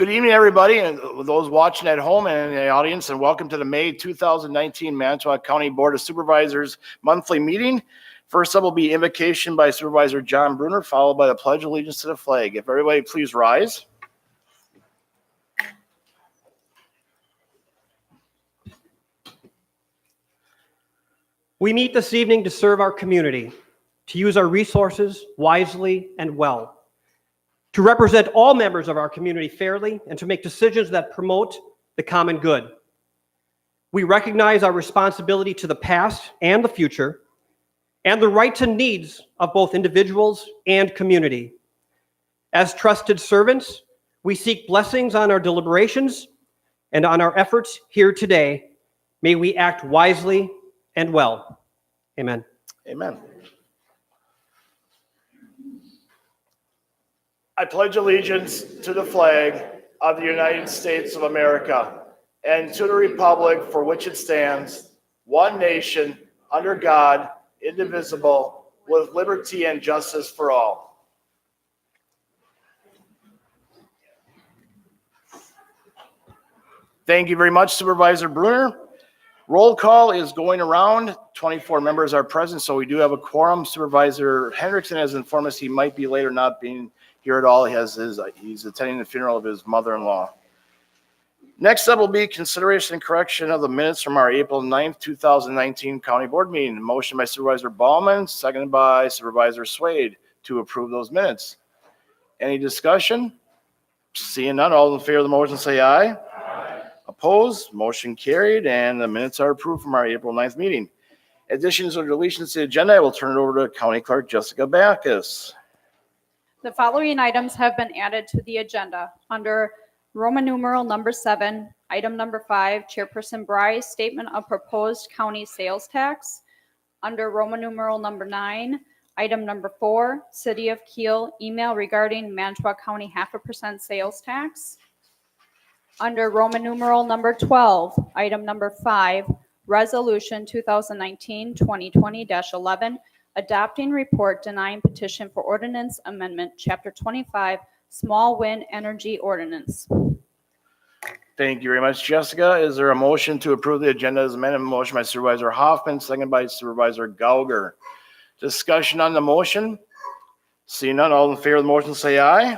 Good evening, everybody, and those watching at home and in the audience, and welcome to the May 2019 Manitowoc County Board of Supervisors monthly meeting. First up will be invocation by Supervisor John Bruner, followed by the Pledge of Allegiance to the flag. If everybody please rise. We meet this evening to serve our community, to use our resources wisely and well, to represent all members of our community fairly, and to make decisions that promote the common good. We recognize our responsibility to the past and the future, and the rights and needs of both individuals and community. As trusted servants, we seek blessings on our deliberations and on our efforts here today. May we act wisely and well. Amen. Amen. I pledge allegiance to the flag of the United States of America and to the republic for which it stands, one nation, under God, indivisible, with liberty and justice for all. Thank you very much, Supervisor Bruner. Roll call is going around. 24 members are present, so we do have a quorum. Supervisor Hendrickson has informed us he might be late or not being here at all. He's attending the funeral of his mother-in-law. Next up will be consideration and correction of the minutes from our April 9th, 2019 County Board meeting. Motion by Supervisor Ballman, seconded by Supervisor Swade to approve those minutes. Any discussion? Seeing none, all in favor of the motion say aye. Opposed, motion carried, and the minutes are approved from our April 9th meeting. Additions or deletions to the agenda, I will turn it over to County Clerk Jessica Backus. The following items have been added to the agenda. Under Roman numeral number 7, item number 5, Chairperson Bry's statement of proposed county sales tax. Under Roman numeral number 9, item number 4, City of Kiel email regarding Manitowoc County 0.5% sales tax. Under Roman numeral number 12, item number 5, Resolution 2019-2020-11, adopting report denying petition for ordinance amendment, Chapter 25, Small Wind Energy Ordinance. Thank you very much, Jessica. Is there a motion to approve the agenda as amended? Motion by Supervisor Hoffman, second by Supervisor Gauger. Discussion on the motion? Seeing none, all in favor of the motion say aye.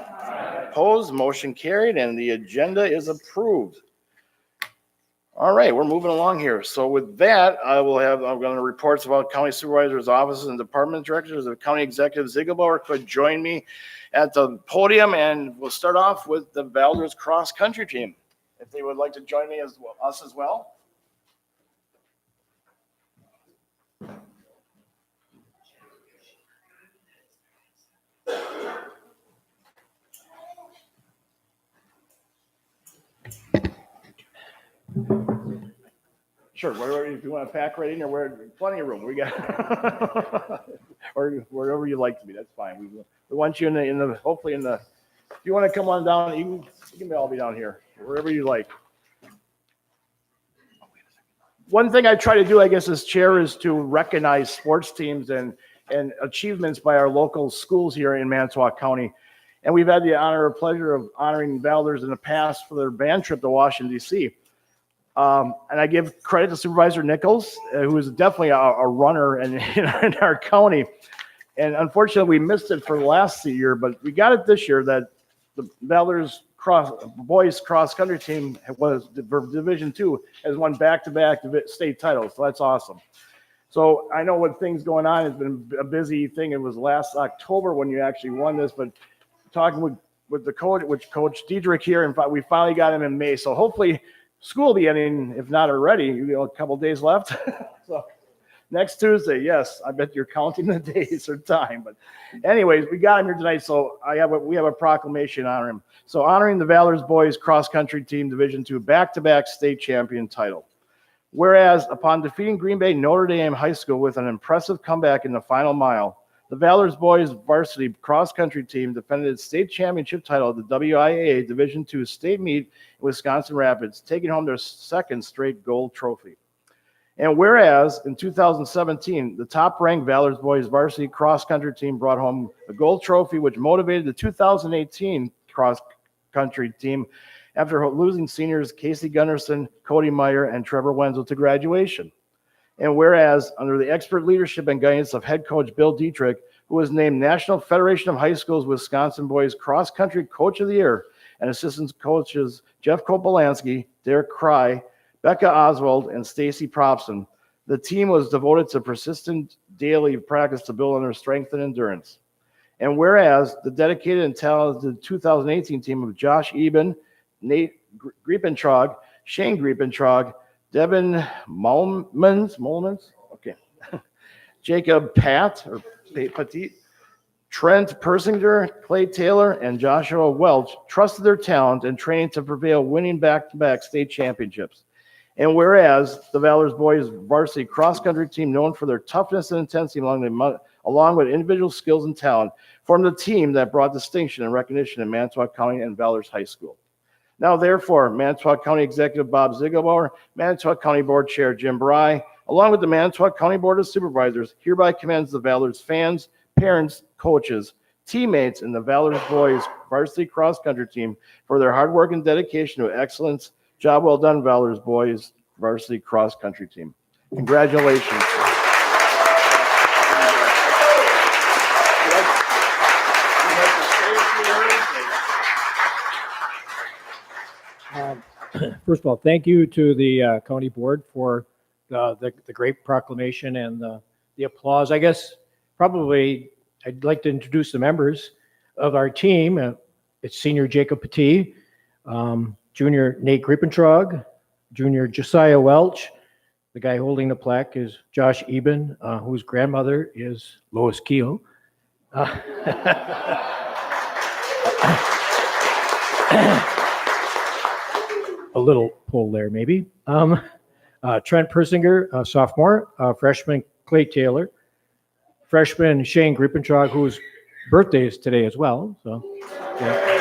Opposed, motion carried, and the agenda is approved. All right, we're moving along here. So with that, I'm going to reports about county supervisors' offices and department directors. The county executive Ziegelbauer could join me at the podium, and we'll start off with the Valders cross country team. If they would like to join me as well, us as well. Sure, wherever, if you want to pack right in or where, plenty of room. We got, or wherever you like to be, that's fine. We want you in the hopefully in the, if you want to come on down, you can all be down here, wherever you like. One thing I try to do, I guess, as chair is to recognize sports teams and achievements by our local schools here in Manitowoc County. And we've had the honor or pleasure of honoring Valders in the past for their band trip to Washington, D.C. And I give credit to Supervisor Nichols, who is definitely a runner in our county. And unfortunately, we missed it for last year, but we got it this year that the Valders boys cross country team was Division II has won back-to-back state titles. So that's awesome. So I know with things going on, it's been a busy thing. It was last October when you actually won this, but talking with the coach, with Coach Diedrich here, and we finally got him in May. So hopefully school will be ending, if not already, a couple days left. So next Tuesday, yes, I bet you're counting the days or time. But anyways, we got him here tonight, so we have a proclamation on him. So honoring the Valders boys cross country team Division II back-to-back state champion title. Whereas upon defeating Green Bay Notre Dame High School with an impressive comeback in the final mile, the Valders boys varsity cross country team defended its state championship title at the WIAA Division II state meet in Wisconsin Rapids, taking home their second straight gold trophy. And whereas in 2017, the top-ranked Valders boys varsity cross-country team brought home a gold trophy, which motivated the 2018 cross-country team after losing seniors Casey Gunnarsson, Cody Meyer, and Trevor Wenzel to graduation. And whereas, under the expert leadership and guidance of head coach Bill Dietrich, who was named National Federation of High Schools Wisconsin Boys Cross Country Coach of the Year, and assistant coaches Jeff Kopolansky, Derek Cry, Becca Oswald, and Stacy Propson, the team was devoted to persistent daily practice to build on their strength and endurance. And whereas the dedicated and talented 2018 team of Josh Eben, Nate Griepentrog, Shane Griepentrog, Devin Molmans, okay, Jacob Petit, Trent Persinger, Clay Taylor, and Joshua Welch trusted their talent and training to prevail, winning back-to-back state championships. And whereas the Valor's Boys varsity cross-country team, known for their toughness and intensity along with individual skills and talent, formed a team that brought distinction and recognition in Manitowoc County and Valor's High School. Now, therefore, Manitowoc County Executive Bob Ziegelbauer, Manitowoc County Board Chair Jim Bry, along with the Manitowoc County Board of Supervisors, hereby commends the Valor's fans, parents, coaches, teammates, and the Valor's Boys varsity cross-country team for their hard work and dedication to excellence. Job well done, Valor's Boys varsity cross-country team. Congratulations. First of all, thank you to the county board for the great proclamation and the applause. I guess probably I'd like to introduce the members of our team. It's senior Jacob Petit, junior Nate Griepentrog, junior Josiah Welch. The guy holding the plaque is Josh Eben, whose grandmother is Lois Keel. A little pull there, maybe. Trent Persinger, sophomore. Freshman Clay Taylor. Freshman Shane Griepentrog, whose birthday is today as well. So, yeah.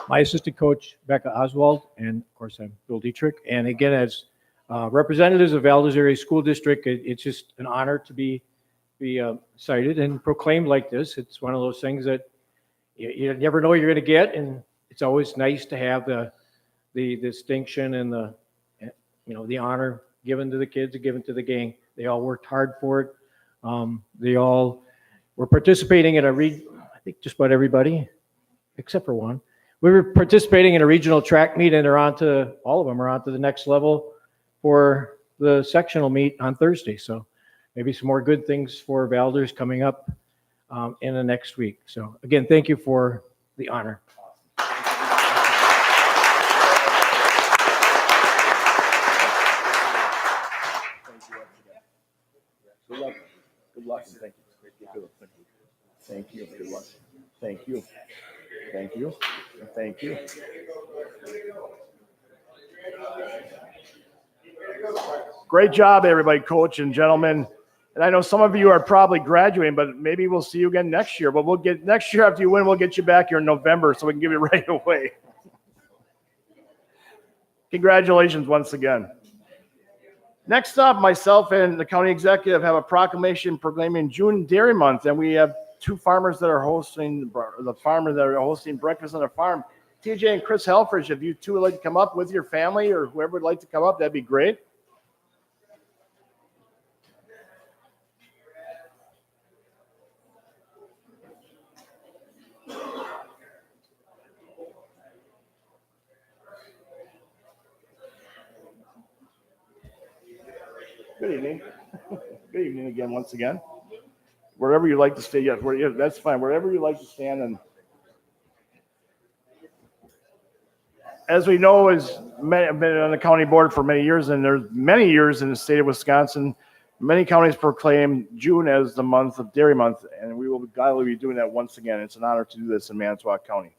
My assistant coach, Becca Oswald, and of course, I'm Bill Dietrich. And again, as representatives of Valdez Area School District, it's just an honor to be cited and proclaimed like this. It's one of those things that you never know you're going to get, and it's always nice to have the distinction and the honor given to the kids and given to the gang. They all worked hard for it. They all were participating in I think just about everybody, except for one. We were participating in a regional track meet, and all of them are on to the next level for the sectional meet on Thursday. So maybe some more good things for Valdez coming up in the next week. So again, thank you for the honor. Good luck. Good luck. And thank you. Thank you. Good luck. Thank you. Thank you. Thank you. Great job, everybody, coach and gentlemen. And I know some of you are probably graduating, but maybe we'll see you again next year. But next year after you win, we'll get you back here in November so we can give you right away. Congratulations once again. Next up, myself and the county executive have a proclamation proclaiming June Dairy Month, and we have two farmers that are hosting breakfast on their farm. TJ and Chris Helfrich, if you two would like to come up with your family or whoever would like to come up, that'd be great. Good evening. Good evening again, once again. Wherever you like to stay, yes, that's fine. Wherever you like to stand. And as we know, I've been on the county board for many years, and there's many years in the state of Wisconsin. Many counties proclaim June as the month of Dairy Month, and we will gladly be doing that once again. It's an honor to do this in Manitowoc County.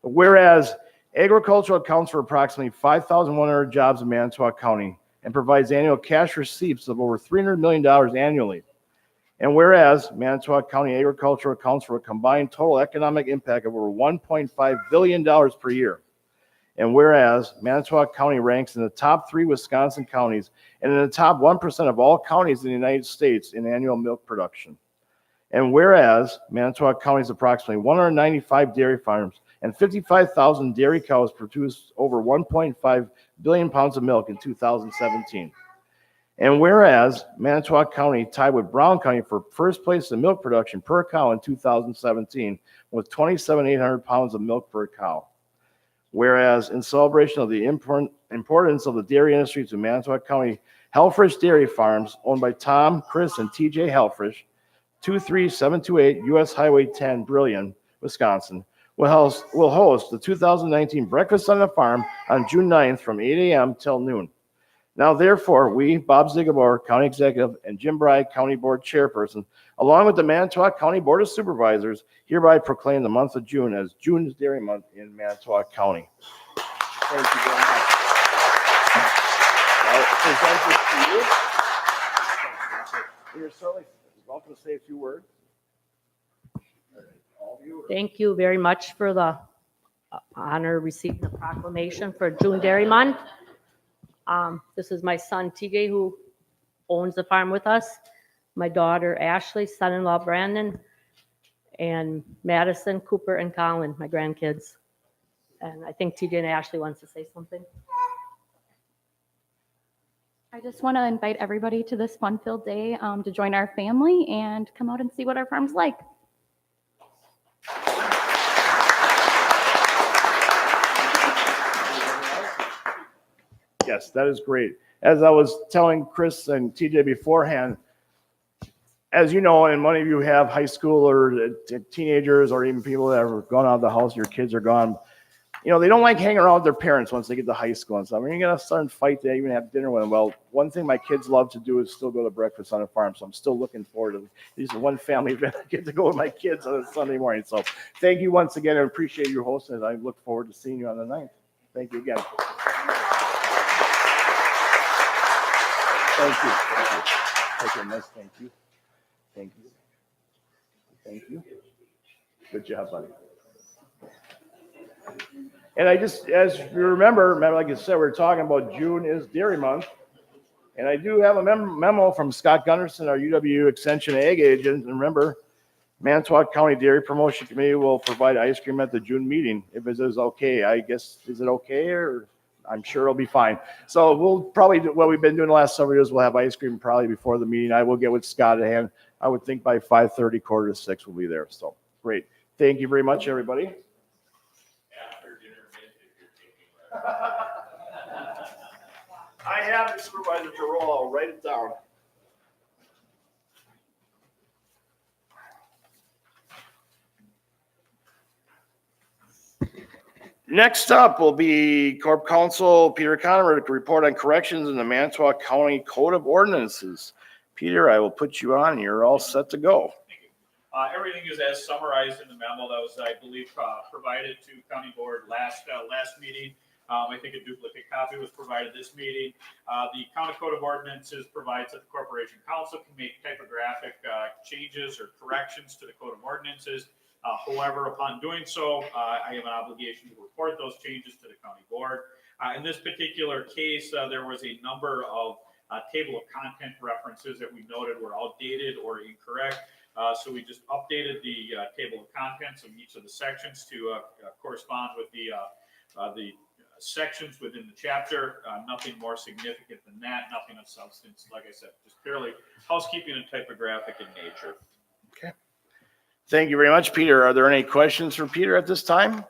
But whereas agriculture accounts for approximately 5,100 jobs in Manitowoc County and provides annual cash receipts of over $300 million annually. And whereas Manitowoc County agriculture accounts for a combined total economic impact of over $1.5 billion per year. And whereas Manitowoc County ranks in the top 3 Wisconsin counties and in the top 1% of all counties in the United States in annual milk production. And whereas Manitowoc County's approximately 195 dairy farms and 55,000 dairy cows produced over 1.5 billion pounds of milk in 2017. And whereas Manitowoc County tied with Brown County for first place in milk production per cow in 2017 with 27,800 pounds of milk per cow. Whereas in celebration of the importance of the dairy industry to Manitowoc County, Hellfresh Dairy Farms, owned by Tom, Chris, and TJ Hellfresh, 23728 US Highway 10, Brillion, Wisconsin, will host the 2019 Breakfast on the Farm on June 9th from 8 a.m. till noon. Now, therefore, we, Bob Zigabor, County Executive, and Jim Bry, County Board Chairperson, along with the Manitowoc County Board of Supervisors, hereby proclaim the month of June as June's Dairy Month in Manitowoc County. Thank you very much. I'll present this to you. You're certainly welcome to say a few words. Thank you very much for the honor of receiving the proclamation for June Dairy Month. This is my son TJ, who owns the farm with us, my daughter Ashley, son-in-law Brandon, and Madison, Cooper, and Colin, my grandkids. And I think TJ and Ashley wants to say something. I just want to invite everybody to this fun-filled day to join our family and come out and see what our farm's like. Yes, that is great. As I was telling Chris and TJ beforehand, as you know, and many of you have high school or teenagers or even people that have gone out of the house, your kids are gone. You know, they don't like hanging around with their parents once they get to high school and stuff. I mean, you're going to start and fight to even have dinner with them. Well, one thing my kids love to do is still go to breakfast on a farm. So I'm still looking forward to these one family event. I get to go with my kids on a Sunday morning. So thank you once again. I appreciate your hosting it. I look forward to seeing you on the 9th. Thank you again. Thank you. Thank you. Take a nice thank you. Thank you. Thank you. Good job, buddy. And I just, as you remember, like I said, we're talking about June is Dairy Month. And I do have a memo from Scott Gunderson, our UW Extension Ag agent. And remember, Manitowoc County Dairy Promotion Committee will provide ice cream at the June meeting. If it is okay, I guess, is it okay? Or I'm sure it'll be fine. So we'll probably do what we've been doing the last several years. We'll have ice cream probably before the meeting. I will get with Scott at hand. I would think by 5:30, 5:45 we'll be there. So great. Thank you very much, everybody. I have the supervisor to roll. I'll write it down. Next up will be Corp Counsel Peter Conner to report on corrections in the Manitowoc County Code of Ordinances. Peter, I will put you on. You're all set to go. Everything is as summarized in the memo that was, I believe, provided to County Board last meeting. I think a duplicate copy was provided this meeting. The County Code of Ordinances provides that the Corporation Council can make typographic changes or corrections to the Code of Ordinances. However, upon doing so, I have an obligation to report those changes to the County Board. In this particular case, there was a number of table of content references that we noted were outdated or incorrect. So we just updated the table of contents of each of the sections to correspond with the sections within the chapter. Nothing more significant than that, nothing of substance. Like I said, just purely housekeeping and typographic in nature. Okay. Thank you very much, Peter. Are there any questions for Peter at this time?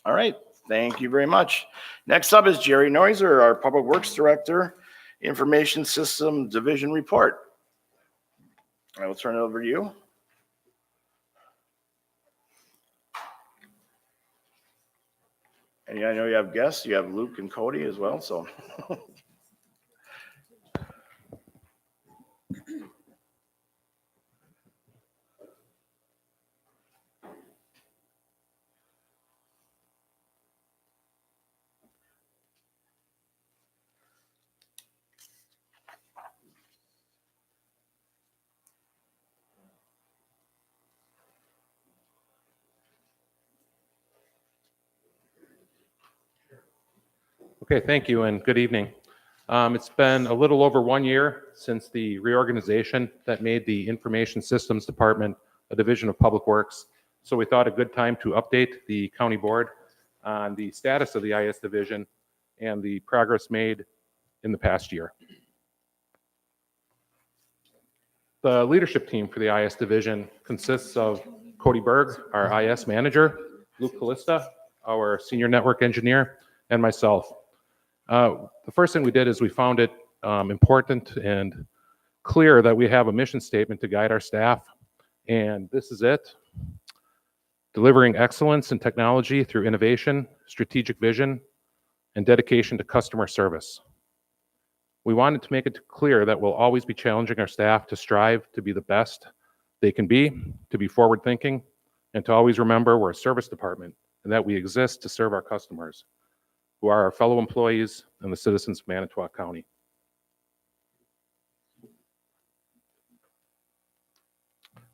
All right. Thank you very much. Next up is Jerry Noiser, our Public Works Director, Information System Division Report. I will turn it over to you. And I know you have guests. You have Luke and Cody as well. So. Okay, thank you and good evening. It's been a little over 1 year since the reorganization that made the Information Systems Department a division of Public Works. So we thought a good time to update the county board on the status of the IS division and the progress made in the past year. The leadership team for the IS division consists of Cody Berg, our IS manager, Luke Callista, our senior network engineer, and myself. The first thing we did is we found it important and clear that we have a mission statement to guide our staff, and this is it. Delivering excellence in technology through innovation, strategic vision, and dedication to customer service. We wanted to make it clear that we'll always be challenging our staff to strive to be the best they can be, to be forward-thinking, and to always remember we're a service department and that we exist to serve our customers, who are our fellow employees and the citizens of Manitowoc County.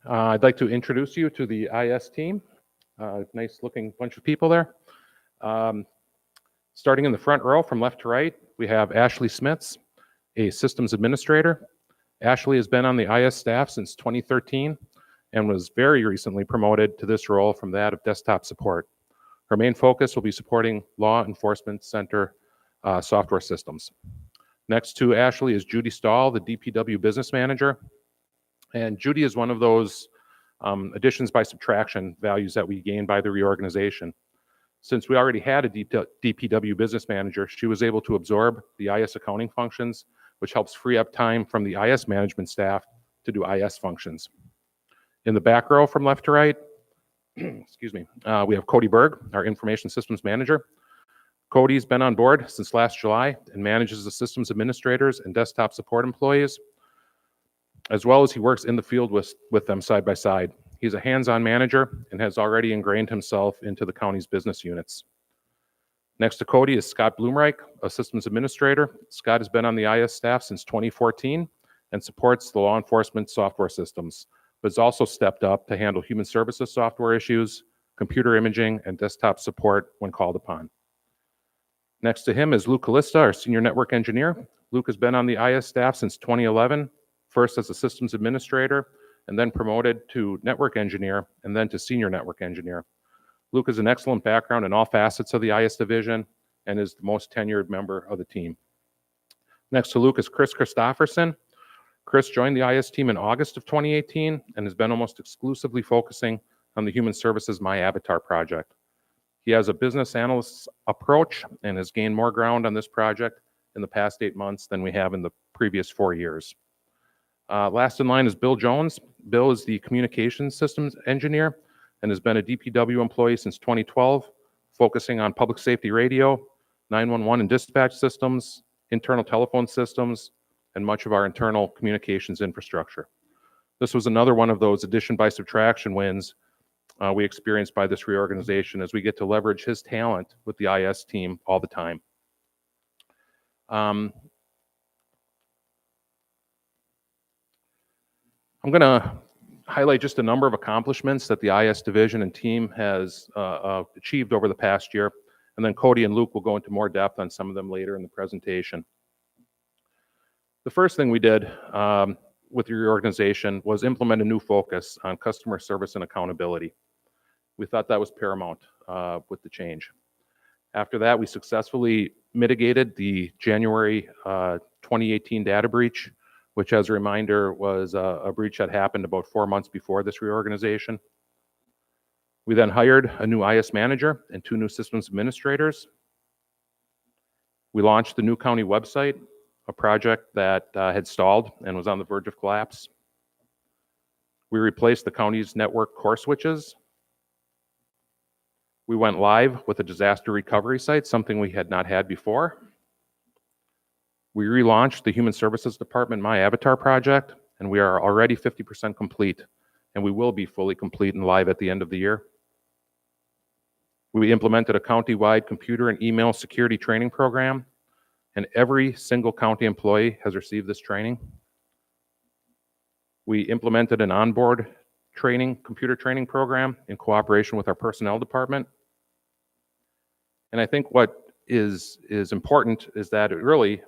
I'd like to introduce you to the IS team. Nice looking bunch of people there. Starting in the front row from left to right, we have Ashley Smits, a systems administrator. Ashley has been on the IS staff since 2013 and was very recently promoted to this role from that of desktop support. Her main focus will be supporting law enforcement center software systems. Next to Ashley is Judy Stahl, the DPW business manager. And Judy is one of those additions by subtraction values that we gained by the reorganization. Since we already had a DPW business manager, she was able to absorb the IS accounting functions, which helps free up time from the IS management staff to do IS functions. In the back row from left to right, excuse me, we have Cody Berg, our information systems manager. Cody's been on board since last July and manages the systems administrators and desktop support employees, as well as he works in the field with them side by side. He's a hands-on manager and has already ingrained himself into the county's business units. Next to Cody is Scott Bloomreich, a systems administrator. Scott has been on the IS staff since 2014 and supports the law enforcement software systems, but has also stepped up to handle human services software issues, computer imaging, and desktop support when called upon. Next to him is Luke Callista, our senior network engineer. Luke has been on the IS staff since 2011, first as a systems administrator, and then promoted to network engineer, and then to senior network engineer. Luke has an excellent background in all facets of the IS division and is the most tenured member of the team. Next to Luke is Chris Christofferson. Chris joined the IS team in August of 2018 and has been almost exclusively focusing on the Human Services My Avatar project. He has a business analyst approach and has gained more ground on this project in the past 8 months than we have in the previous 4 years. Last in line is Bill Jones. Bill is the communications systems engineer and has been a DPW employee since 2012, focusing on public safety radio, 911 and dispatch systems, internal telephone systems, and much of our internal communications infrastructure. This was another one of those addition by subtraction wins we experienced by this reorganization, as we get to leverage his talent with the IS team all the time. I'm going to highlight just a number of accomplishments that the IS division and team has achieved over the past year, and then Cody and Luke will go into more depth on some of them later in the presentation. The first thing we did with the reorganization was implement a new focus on customer service and accountability. We thought that was paramount with the change. After that, we successfully mitigated the January 2018 data breach, which, as a reminder, was a breach that happened about 4 months before this reorganization. We then hired a new IS manager and 2 new systems administrators. We launched the new county website, a project that had stalled and was on the verge of collapse. We replaced the county's network core switches. We went live with a disaster recovery site, something we had not had before. We relaunched the Human Services Department My Avatar project, and we are already 50% complete, and we will be fully complete and live at the end of the year. We implemented a county-wide computer and email security training program, and every single county employee has received this training. We implemented an onboard training, computer training program in cooperation with our personnel department. And I think what is important is that it really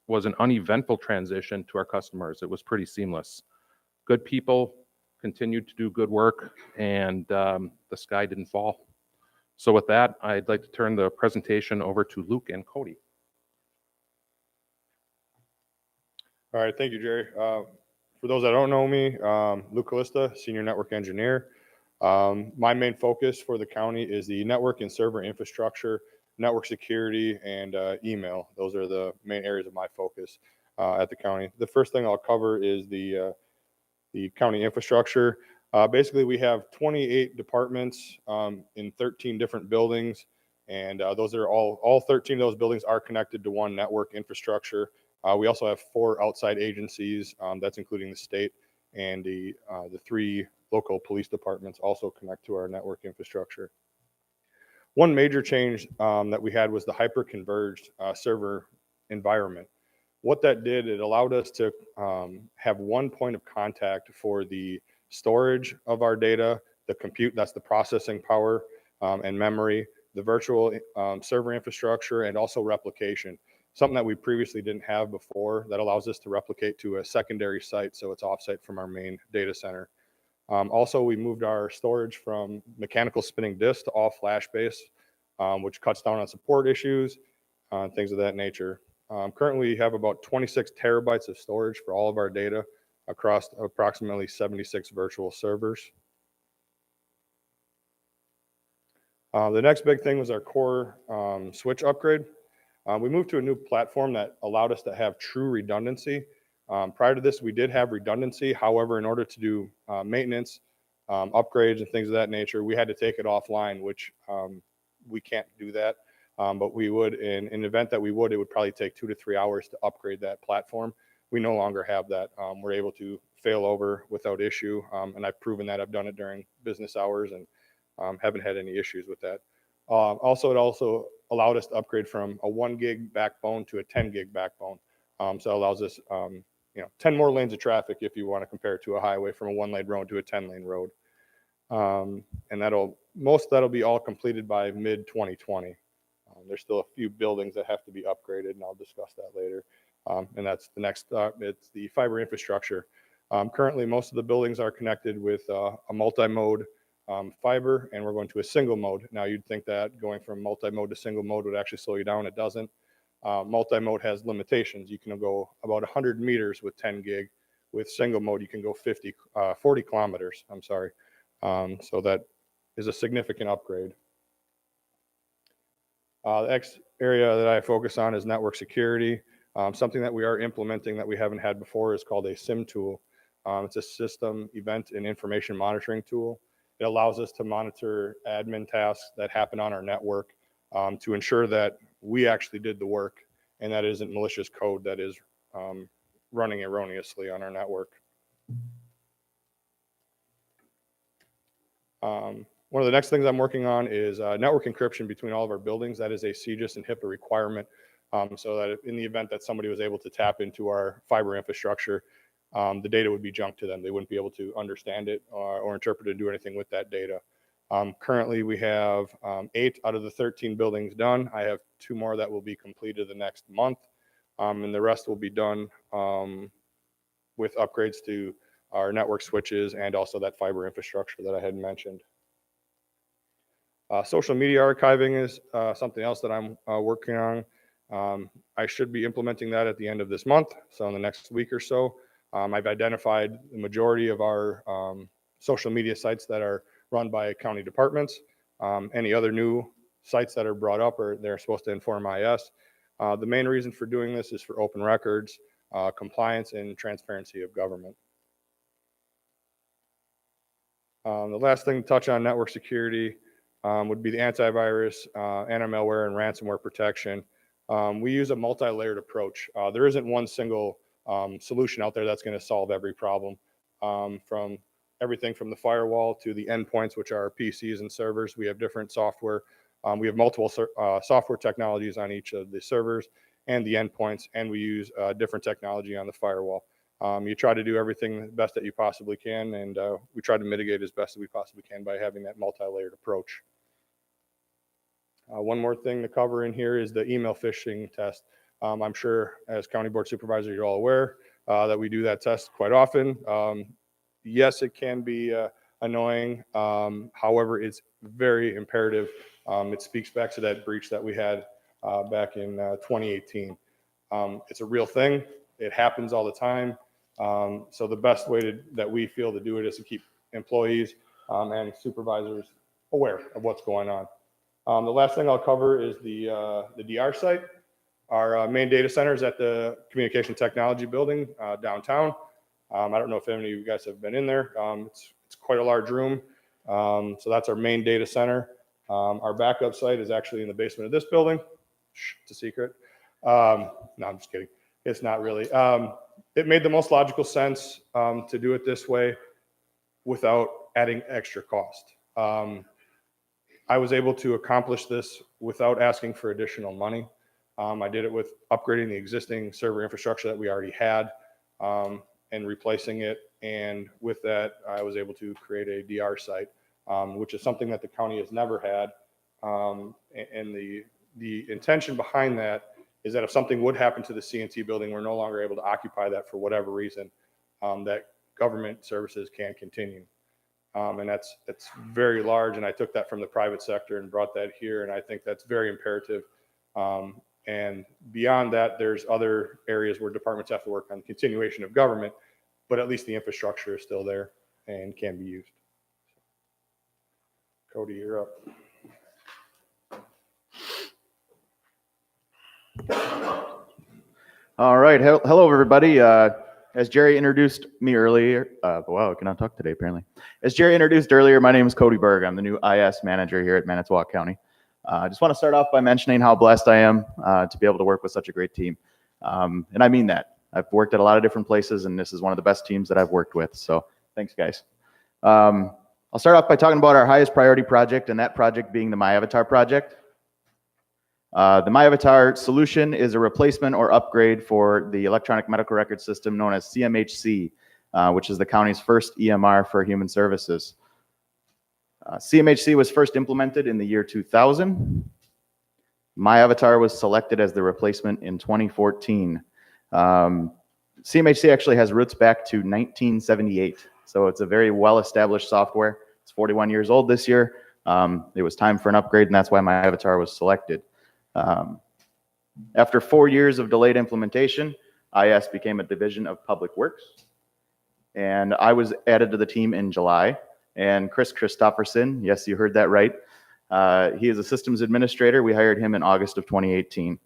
was an uneventful transition to our customers. It was pretty seamless. Good people continued to do good work, and the sky didn't fall. So with that, I'd like to turn the presentation over to Luke and Cody. All right, thank you, Jerry. For those that don't know me, Luke Callista, Senior Network Engineer. My main focus for the county is the network and server infrastructure, network security, and email. Those are the main areas of my focus at the county. The first thing I'll cover is the county infrastructure. Basically, we have 28 departments in 13 different buildings, and those are all 13 of those buildings are connected to one network infrastructure. We also have 4 outside agencies, that's including the state, and the 3 local police departments also connect to our network infrastructure. One major change that we had was the hyper-converged server environment. What that did, it allowed us to have one point of contact for the storage of our data, the compute, that's the processing power and memory, the virtual server infrastructure, and also replication. Something that we previously didn't have before that allows us to replicate to a secondary site, so it's offsite from our main data center. Also, we moved our storage from mechanical spinning disk to all flash-based, which cuts down on support issues, things of that nature. Currently, we have about 26 terabytes of storage for all of our data across approximately 76 virtual servers. The next big thing was our core switch upgrade. We moved to a new platform that allowed us to have true redundancy. Prior to this, we did have redundancy. However, in order to do maintenance, upgrades, and things of that nature, we had to take it offline, which we can't do that. But we would, in an event that we would, it would probably take 2 to 3 hours to upgrade that platform. We no longer have that. We're able to fail over without issue, and I've proven that. I've done it during business hours and haven't had any issues with that. Also, it also allowed us to upgrade from a 1 gig backbone to a 10 gig backbone. So it allows us, 10 more lanes of traffic if you want to compare it to a highway, from a 1-lane road to a 10-lane road. And that'll be all completed by mid-2020. There's still a few buildings that have to be upgraded, and I'll discuss that later. And that's the next, it's the fiber infrastructure. Currently, most of the buildings are connected with a multi-mode fiber, and we're going to a single mode. Now, you'd think that going from multi-mode to single mode would actually slow you down. It doesn't. Multi-mode has limitations. You can go about 100 meters with 10 gig. With single mode, you can go 40 kilometers, I'm sorry. So that is a significant upgrade. The next area that I focus on is network security. Something that we are implementing that we haven't had before is called a SIM tool. It's a system, event, and information monitoring tool. It allows us to monitor admin tasks that happen on our network to ensure that we actually did the work and that isn't malicious code that is running erroneously on our network. One of the next things I'm working on is network encryption between all of our buildings. That is a CGIS and HIPAA requirement, so that in the event that somebody was able to tap into our fiber infrastructure, the data would be junked to them. They wouldn't be able to understand it or interpret it or do anything with that data. Currently, we have 8 out of the 13 buildings done. I have 2 more that will be completed the next month, and the rest will be done with upgrades to our network switches and also that fiber infrastructure that I had mentioned. Social media archiving is something else that I'm working on. I should be implementing that at the end of this month, so in the next week or so. I've identified the majority of our social media sites that are run by county departments. Any other new sites that are brought up, or they're supposed to inform IS. The main reason for doing this is for open records, compliance, and transparency of government. The last thing to touch on network security would be the antivirus, anti-malware, and ransomware protection. We use a multi-layered approach. There isn't one single solution out there that's going to solve every problem, from everything from the firewall to the endpoints, which are PCs and servers. We have different software. We have multiple software technologies on each of the servers and the endpoints, and we use different technology on the firewall. You try to do everything the best that you possibly can, and we try to mitigate as best as we possibly can by having that multi-layered approach. One more thing to cover in here is the email phishing test. I'm sure as county board supervisor, you're all aware that we do that test quite often. Yes, it can be annoying. However, it's very imperative. It speaks back to that breach that we had back in 2018. It's a real thing. It happens all the time. So the best way that we feel to do it is to keep employees and supervisors aware of what's going on. The last thing I'll cover is the DR site. Our main data center is at the Communication Technology Building downtown. I don't know if any of you guys have been in there. It's quite a large room. So that's our main data center. Our backup site is actually in the basement of this building. Shh, it's a secret. No, I'm just kidding. It's not really. It made the most logical sense to do it this way without adding extra cost. I was able to accomplish this without asking for additional money. I did it with upgrading the existing server infrastructure that we already had and replacing it. And with that, I was able to create a DR site, which is something that the county has never had. And the intention behind that is that if something would happen to the CNT building, we're no longer able to occupy that for whatever reason, that government services can continue. And that's very large. And I took that from the private sector and brought that here. And I think that's very imperative. And beyond that, there's other areas where departments have to work on continuation of government, but at least the infrastructure is still there and can be used. Cody, you're up. All right. Hello, everybody. As Jerry introduced me earlier, wow, I cannot talk today, apparently. As Jerry introduced earlier, my name is Cody Berg. I'm the new IS manager here at Manitowoc County. I just want to start off by mentioning how blessed I am to be able to work with such a great team. And I mean that. I've worked at a lot of different places, and this is one of the best teams that I've worked with. So thanks, guys. I'll start off by talking about our highest priority project, and that project being the MyAvatar project. The MyAvatar solution is a replacement or upgrade for the electronic medical record system known as CMHC, which is the county's first EMR for human services. CMHC was first implemented in the year 2000. MyAvatar was selected as the replacement in 2014. CMHC actually has roots back to 1978, so it's a very well-established software. It's 41 years old this year. It was time for an upgrade, and that's why MyAvatar was selected. After 4 years of delayed implementation, IS became a division of Public Works, and I was added to the team in July. And Chris Christopherson, yes, you heard that right. He is a systems administrator. We hired him in August of 2018.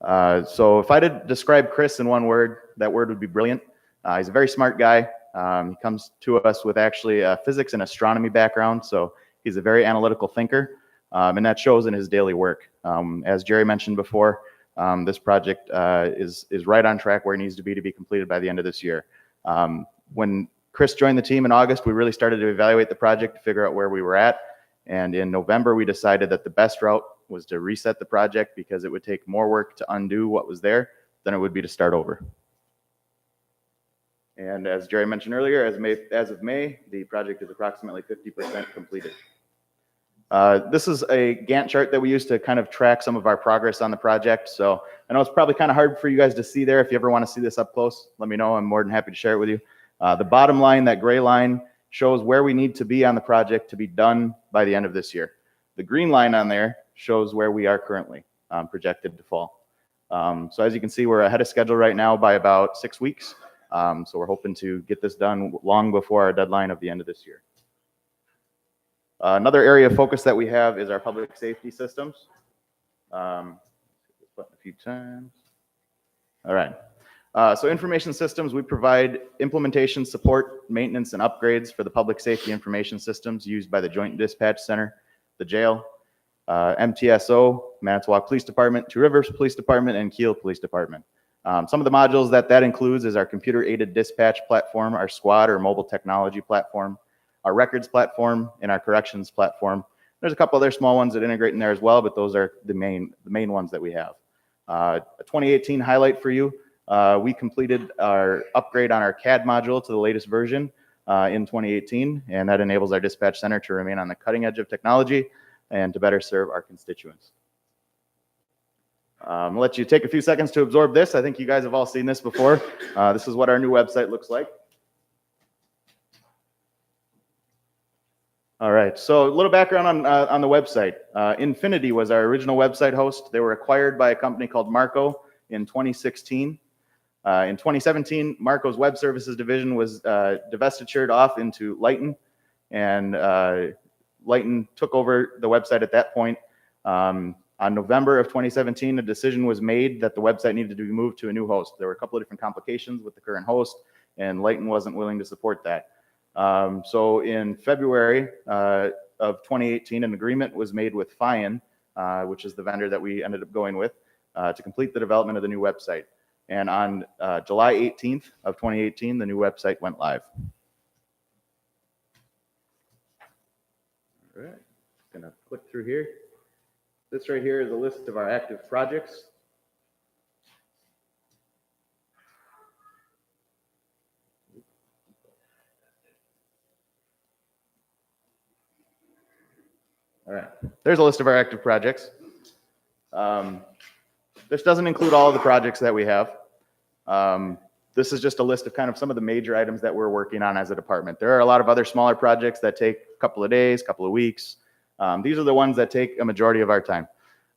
So if I did describe Chris in one word, that word would be brilliant. He's a very smart guy. He comes to us with actually a physics and astronomy background, so he's a very analytical thinker, and that shows in his daily work. As Jerry mentioned before, this project is right on track where it needs to be completed by the end of this year. When Chris joined the team in August, we really started to evaluate the project to figure out where we were at. And in November, we decided that the best route was to reset the project because it would take more work to undo what was there than it would be to start over. And as Jerry mentioned earlier, as of May, the project is approximately 50% completed. This is a Gantt chart that we use to kind of track some of our progress on the project. So I know it's probably kind of hard for you guys to see there. If you ever want to see this up close, let me know. I'm more than happy to share it with you. The bottom line, that gray line, shows where we need to be on the project to be done by the end of this year. The green line on there shows where we are currently projected to fall. So as you can see, we're ahead of schedule right now by about 6 weeks. So we're hoping to get this done long before our deadline of the end of this year. Another area of focus that we have is our public safety systems. Button a few times. All right. So information systems, we provide implementation, support, maintenance, and upgrades for the public safety information systems used by the Joint Dispatch Center, the jail, MTSO, Manitowoc Police Department, Two Rivers Police Department, and Kiel Police Department. Some of the modules that includes is our computer-aided dispatch platform, our squad or mobile technology platform, our records platform, and our corrections platform. There's a couple other small ones that integrate in there as well, but those are the main ones that we have. A 2018 highlight for you. We completed our upgrade on our CAD module to the latest version in 2018, and that enables our dispatch center to remain on the cutting edge of technology and to better serve our constituents. I'll let you take a few seconds to absorb this. I think you guys have all seen this before. This is what our new website looks like. All right, so a little background on the website. Infinity was our original website host. They were acquired by a company called Marco in 2016. In 2017, Marco's web services division was divestitured off into Lighten, and Lighten took over the website at that point. On November of 2017, a decision was made that the website needed to be moved to a new host. There were a couple of different complications with the current host, and Lighten wasn't willing to support that. So in February of 2018, an agreement was made with Fian, which is the vendor that we ended up going with, to complete the development of the new website. And on July 18th of 2018, the new website went live. All right, gonna click through here. This right here is a list of our active projects. All right, there's a list of our active projects. This doesn't include all of the projects that we have. This is just a list of kind of some of the major items that we're working on as a department. There are a lot of other smaller projects that take a couple of days, couple of weeks. These are the ones that take a majority of our time.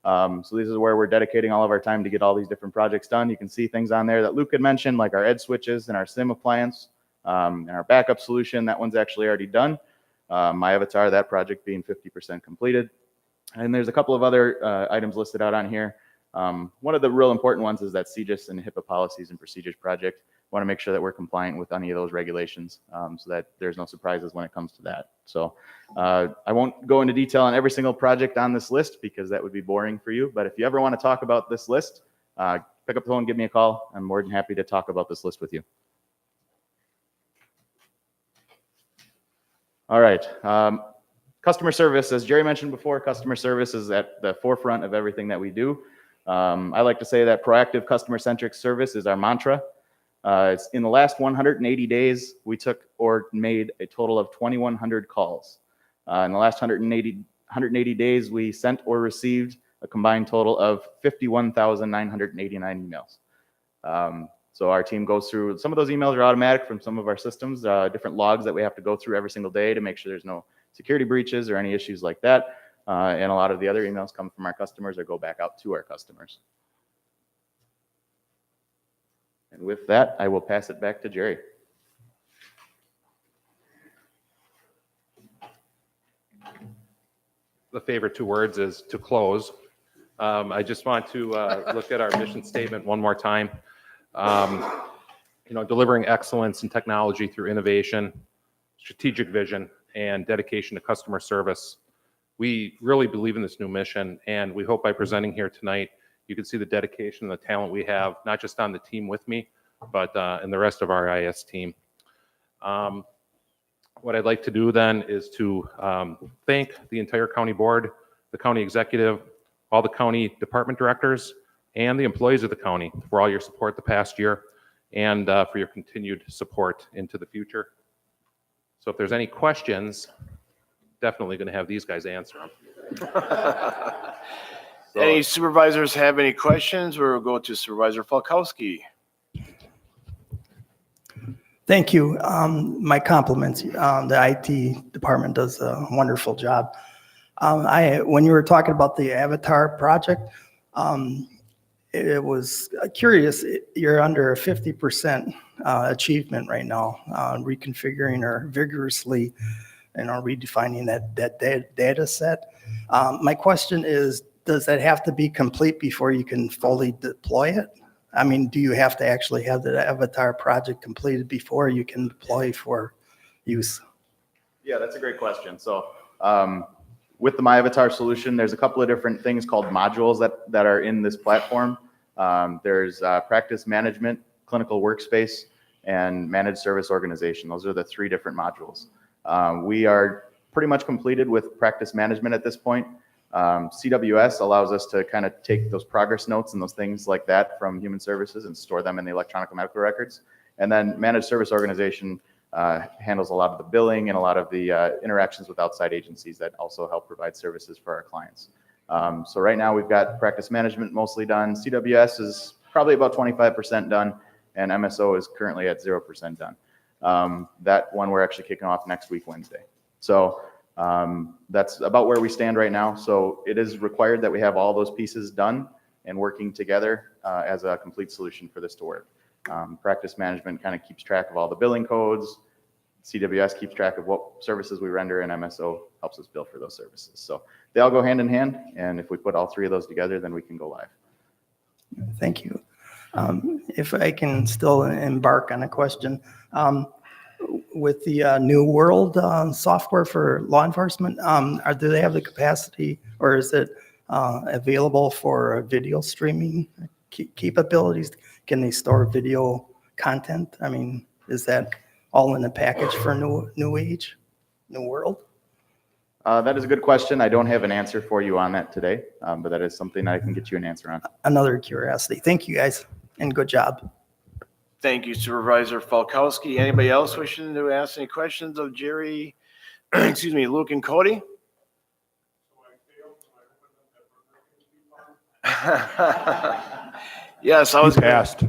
So this is where we're dedicating all of our time to get all these different projects done. You can see things on there that Luke had mentioned, like our Ed switches and our SIM appliance, and our backup solution. That one's actually already done. My avatar, that project being 50% completed. And there's a couple of other items listed out on here. One of the real important ones is that CGIS and HIPAA policies and procedures project. Want to make sure that we're compliant with any of those regulations, so that there's no surprises when it comes to that. So I won't go into detail on every single project on this list because that would be boring for you. But if you ever want to talk about this list, pick up the phone, give me a call. I'm more than happy to talk about this list with you. All right. Customer service, as Jerry mentioned before, customer service is at the forefront of everything that we do. I like to say that proactive customer-centric service is our mantra. It's in the last 180 days, we took or made a total of 2,100 calls. In the last 180 days, we sent or received a combined total of 51,989 emails. So our team goes through, some of those emails are automatic from some of our systems, different logs that we have to go through every single day to make sure there's no security breaches or any issues like that. And a lot of the other emails come from our customers or go back out to our customers. And with that, I will pass it back to Jerry. The favorite two words is to close. I just want to look at our mission statement one more time. Delivering excellence in technology through innovation, strategic vision, and dedication to customer service. We really believe in this new mission, and we hope by presenting here tonight, you can see the dedication and the talent we have, not just on the team with me, but in the rest of our IS team. What I'd like to do then is to thank the entire county board, the county executive, all the county department directors, and the employees of the county for all your support the past year and for your continued support into the future. So if there's any questions, definitely going to have these guys answer them. Any supervisors have any questions? We'll go to Supervisor Falkowski. Thank you. My compliments. The IT department does a wonderful job. When you were talking about the Avatar project, it was curious. You're under a 50% achievement right now, reconfiguring or vigorously, redefining that data set. My question is, does that have to be complete before you can fully deploy it? I mean, do you have to actually have the Avatar project completed before you can deploy for use? Yeah, that's a great question. So with the My Avatar solution, there's a couple of different things called modules that are in this platform. There's practice management, clinical workspace, and managed service organization. Those are the three different modules. We are pretty much completed with practice management at this point. CWS allows us to kind of take those progress notes and those things like that from human services and store them in the electronic medical records. And then managed service organization handles a lot of the billing and a lot of the interactions with outside agencies that also help provide services for our clients. So right now we've got practice management mostly done. CWS is probably about 25% done, and MSO is currently at 0% done. That one we're actually kicking off next week, Wednesday. So that's about where we stand right now. So it is required that we have all those pieces done and working together as a complete solution for this to work. Practice management kind of keeps track of all the billing codes. CWS keeps track of what services we render, and MSO helps us bill for those services. So they all go hand in hand, and if we put all three of those together, then we can go live. Thank you. If I can still embark on a question, with the New World software for law enforcement, do they have the capacity, or is it available for video streaming capabilities? Can they store video content? I mean, is that all in the package for New World? That is a good question. I don't have an answer for you on that today, but that is something I can get you an answer on. Another curiosity. Thank you, guys, and good job. Thank you, Supervisor Falkowski. Anybody else wishing to ask any questions of Jerry, excuse me, Luke and Cody? Yes, I was Passed.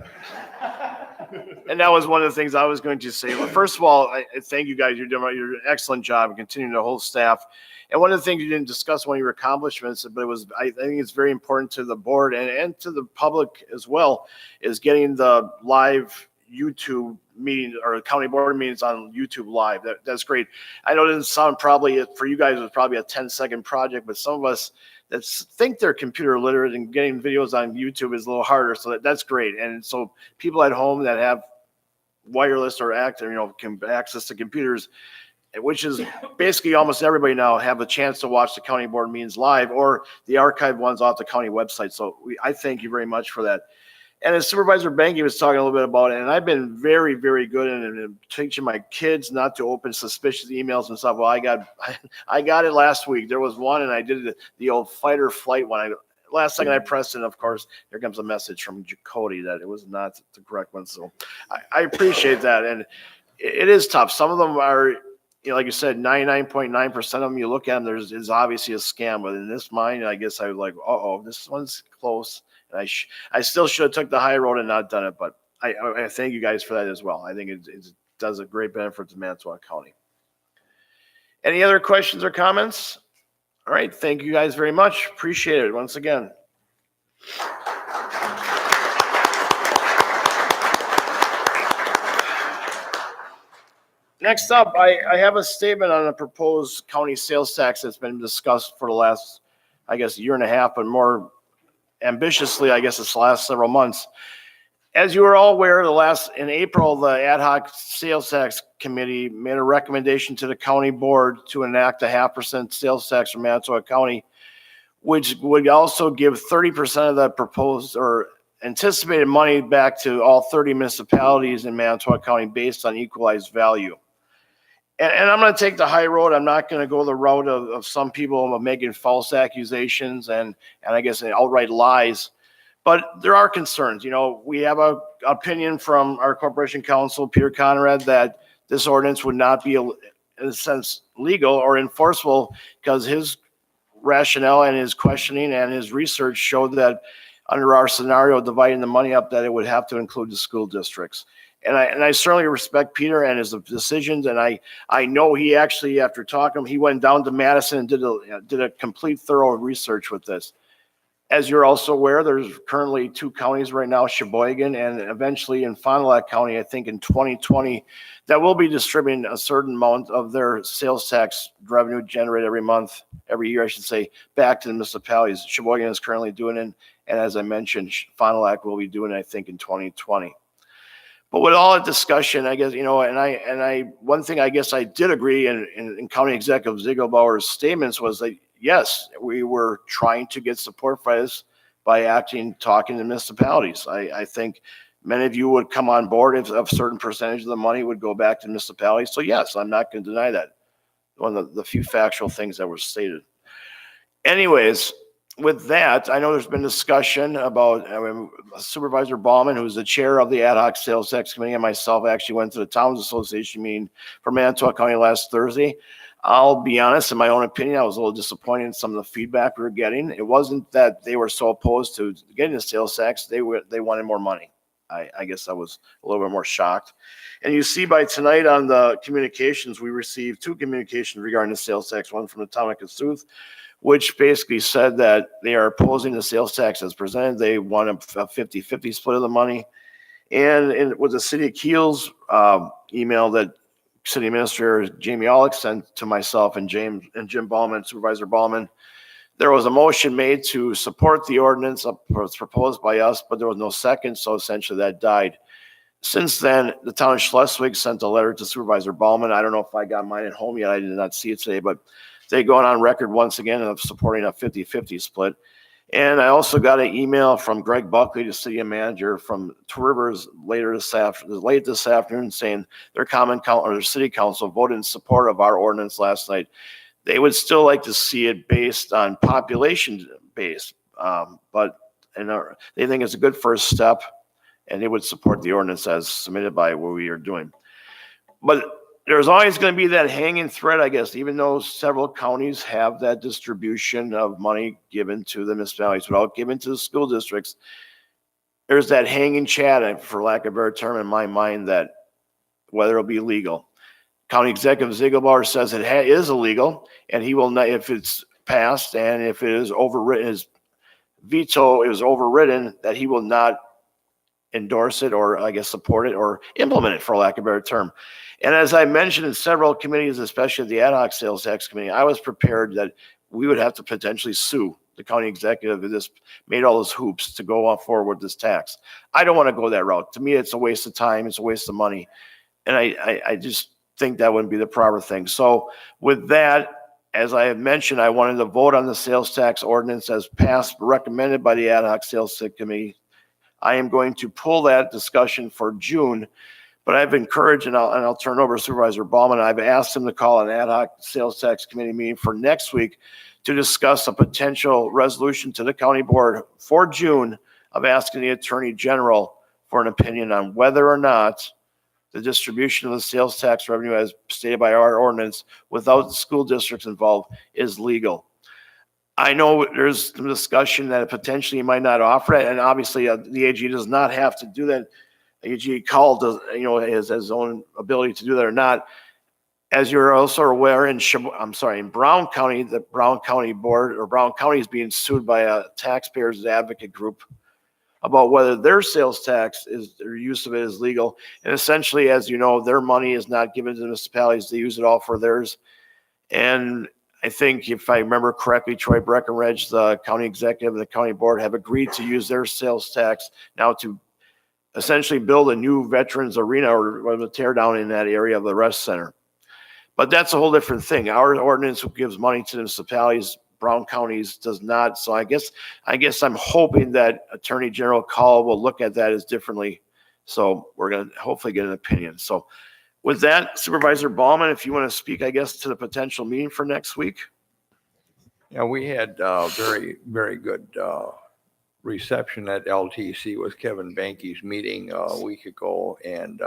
and that was one of the things I was going to say. Well, first of all, I thank you guys. You're doing an excellent job and continuing the whole staff. And one of the things you didn't discuss, one of your accomplishments, but I think it's very important to the board and to the public as well, is getting the live YouTube meeting or county board meetings on YouTube live. That's great. I know it doesn't sound probably, for you guys, it was probably a 10-second project, but some of us that think they're computer literate and getting videos on YouTube is a little harder. So that's great. And so people at home that have wireless or can access to computers, which is basically almost everybody now, have a chance to watch the county board meetings live or the archived ones off the county website. So I thank you very much for that. And as Supervisor Benke was talking a little bit about it, and I've been very, very good in teaching my kids not to open suspicious emails and stuff. Well, I got it last week. There was one, and I did the old fight or flight one. Last second I pressed it, of course, here comes a message from Cody that it was not the correct one. So I appreciate that. And it is tough. Some of them are, like you said, 99.9% of them, you look at them, is obviously a scam. But in this mine, I guess I was like, this one's close. And I still should have took the high road and not done it. But I thank you guys for that as well. I think it does a great benefit to Manitowoc County. Any other questions or comments? All right. Thank you guys very much. Appreciate it once again. Next up, I have a statement on a proposed county sales tax that's been discussed for the last, I guess, year and a half, but more ambitiously, I guess, this last several months. As you are all aware, in April, the ad hoc sales tax committee made a recommendation to the county board to enact a 0.5% sales tax for Manitowoc County, which would also give 30% of the proposed or anticipated money back to all 30 municipalities in Manitowoc County based on equalized value. And I'm going to take the high road. I'm not going to go the route of some people making false accusations and I guess outright lies. But there are concerns. We have an opinion from our corporation counsel, Peter Conrad, that this ordinance would not be, in a sense, legal or enforceable because his rationale and his questioning and his research showed that under our scenario, dividing the money up, that it would have to include the school districts. And I certainly respect Peter and his decisions. And I know he actually, after talking, he went down to Madison and did a complete thorough research with this. As you're also aware, there's currently 2 counties right now, Sheboygan and eventually in Fond du Lac County, I think in 2020, that will be distributing a certain amount of their sales tax revenue generated every year, I should say, back to the municipalities. Sheboygan is currently doing it. And as I mentioned, Fond du Lac will be doing it, I think, in 2020. But with all the discussion, I guess, one thing I guess I did agree in County Executive Ziegelbauer's statements was that, yes, we were trying to get support for this by talking to municipalities. I think many of you would come on board if a certain percentage of the money would go back to municipalities. So yes, I'm not going to deny that. One of the few factual things that were stated. Anyways, with that, I know there's been discussion about Supervisor Ballman, who's the chair of the ad hoc sales tax committee, and myself actually went to the Towns Association meeting for Manitowoc County last Thursday. I'll be honest, in my own opinion, I was a little disappointed in some of the feedback we were getting. It wasn't that they were so opposed to getting the sales tax. They wanted more money. I guess I was a little bit more shocked. And you see by tonight on the communications, we received 2 communications regarding the sales tax, one from the town of Cassuth, which basically said that they are opposing the sales tax as presented. They want a 50-50 split of the money. And with the city of Keel's email that City Administrator Jamie Aulick sent to myself and Jim Ballman, Supervisor Ballman, there was a motion made to support the ordinance was proposed by us, but there was no second, so essentially that died. Since then, the town of Schleswig sent a letter to Supervisor Ballman. I don't know if I got mine at home yet. I did not see it today, but they going on record once again of supporting a 50-50 split. And I also got an email from Greg Buckley, the city manager from Two Rivers, late this afternoon, saying their their city council voted in support of our ordinance last night. They would still like to see it based on population base, but they think it's a good first step, and they would support the ordinance as submitted by what we are doing. But there's always going to be that hanging thread, I guess, even though several counties have that distribution of money given to the municipalities without giving to the school districts. There's that hanging chat, for lack of a better term, in my mind, that whether it'll be legal. County Executive Ziegelbauer says it is illegal, and he will not, if it's passed and if it is overridden, his veto is overridden, that he will not endorse it or I guess support it or implement it, for lack of a better term. And as I mentioned in several committees, especially the ad hoc sales tax committee, I was prepared that we would have to potentially sue the county executive who just made all those hoops to go on forward with this tax. I don't want to go that route. To me, it's a waste of time. It's a waste of money. And I just think that wouldn't be the proper thing. So with that, as I have mentioned, I wanted to vote on the sales tax ordinance as passed, recommended by the ad hoc sales committee. I am going to pull that discussion for June, but I've encouraged, and I'll turn it over to Supervisor Ballman. I've asked him to call an ad hoc sales tax committee meeting for next week to discuss a potential resolution to the county board for June of asking the Attorney General for an opinion on whether or not the distribution of the sales tax revenue as stated by our ordinance without the school districts involved is legal. I know there's some discussion that potentially you might not offer it, and obviously the AG does not have to do that. The AG called, has his own ability to do that or not. As you're also aware, in Brown County, the Brown County Board or Brown County is being sued by a taxpayers advocate group about whether their sales tax their use of it is legal. And essentially, as you know, their money is not given to the municipalities. They use it all for theirs. And I think if I remember correctly, Troy Breckenridge, the county executive and the county board have agreed to use their sales tax now to essentially build a new veterans arena or a tear down in that area of the rest center. But that's a whole different thing. Our ordinance gives money to the municipalities. Brown counties does not. So I guess I'm hoping that Attorney General Call will look at that as differently. So we're going to hopefully get an opinion. So with that, Supervisor Ballman, if you want to speak, I guess, to the potential meeting for next week. Yeah, we had very, very good reception at LTC with Kevin Banky's meeting a week ago, and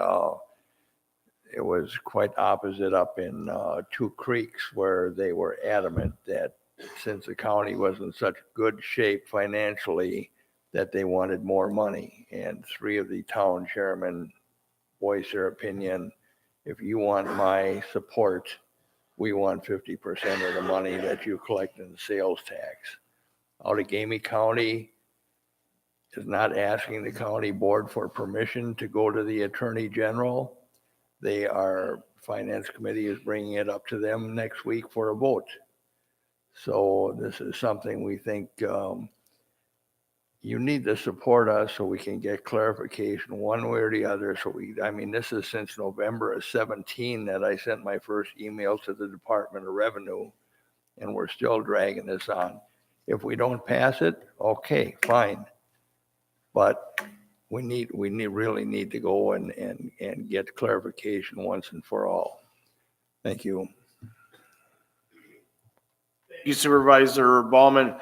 it was quite opposite up in Two Creeks, where they were adamant that since the county was in such good shape financially, that they wanted more money. And 3 of the town chairmen voiced their opinion. If you want my support, we want 50% of the money that you collect in sales tax. Outagamie County is not asking the county board for permission to go to the Attorney General. Finance committee is bringing it up to them next week for a vote. So this is something we think you need to support us so we can get clarification one way or the other. This is since November of 17 that I sent my first email to the Department of Revenue, and we're still dragging this on. If we don't pass it, okay, fine. But we really need to go and get clarification once and for all. Thank you. Thank you, Supervisor Ballman.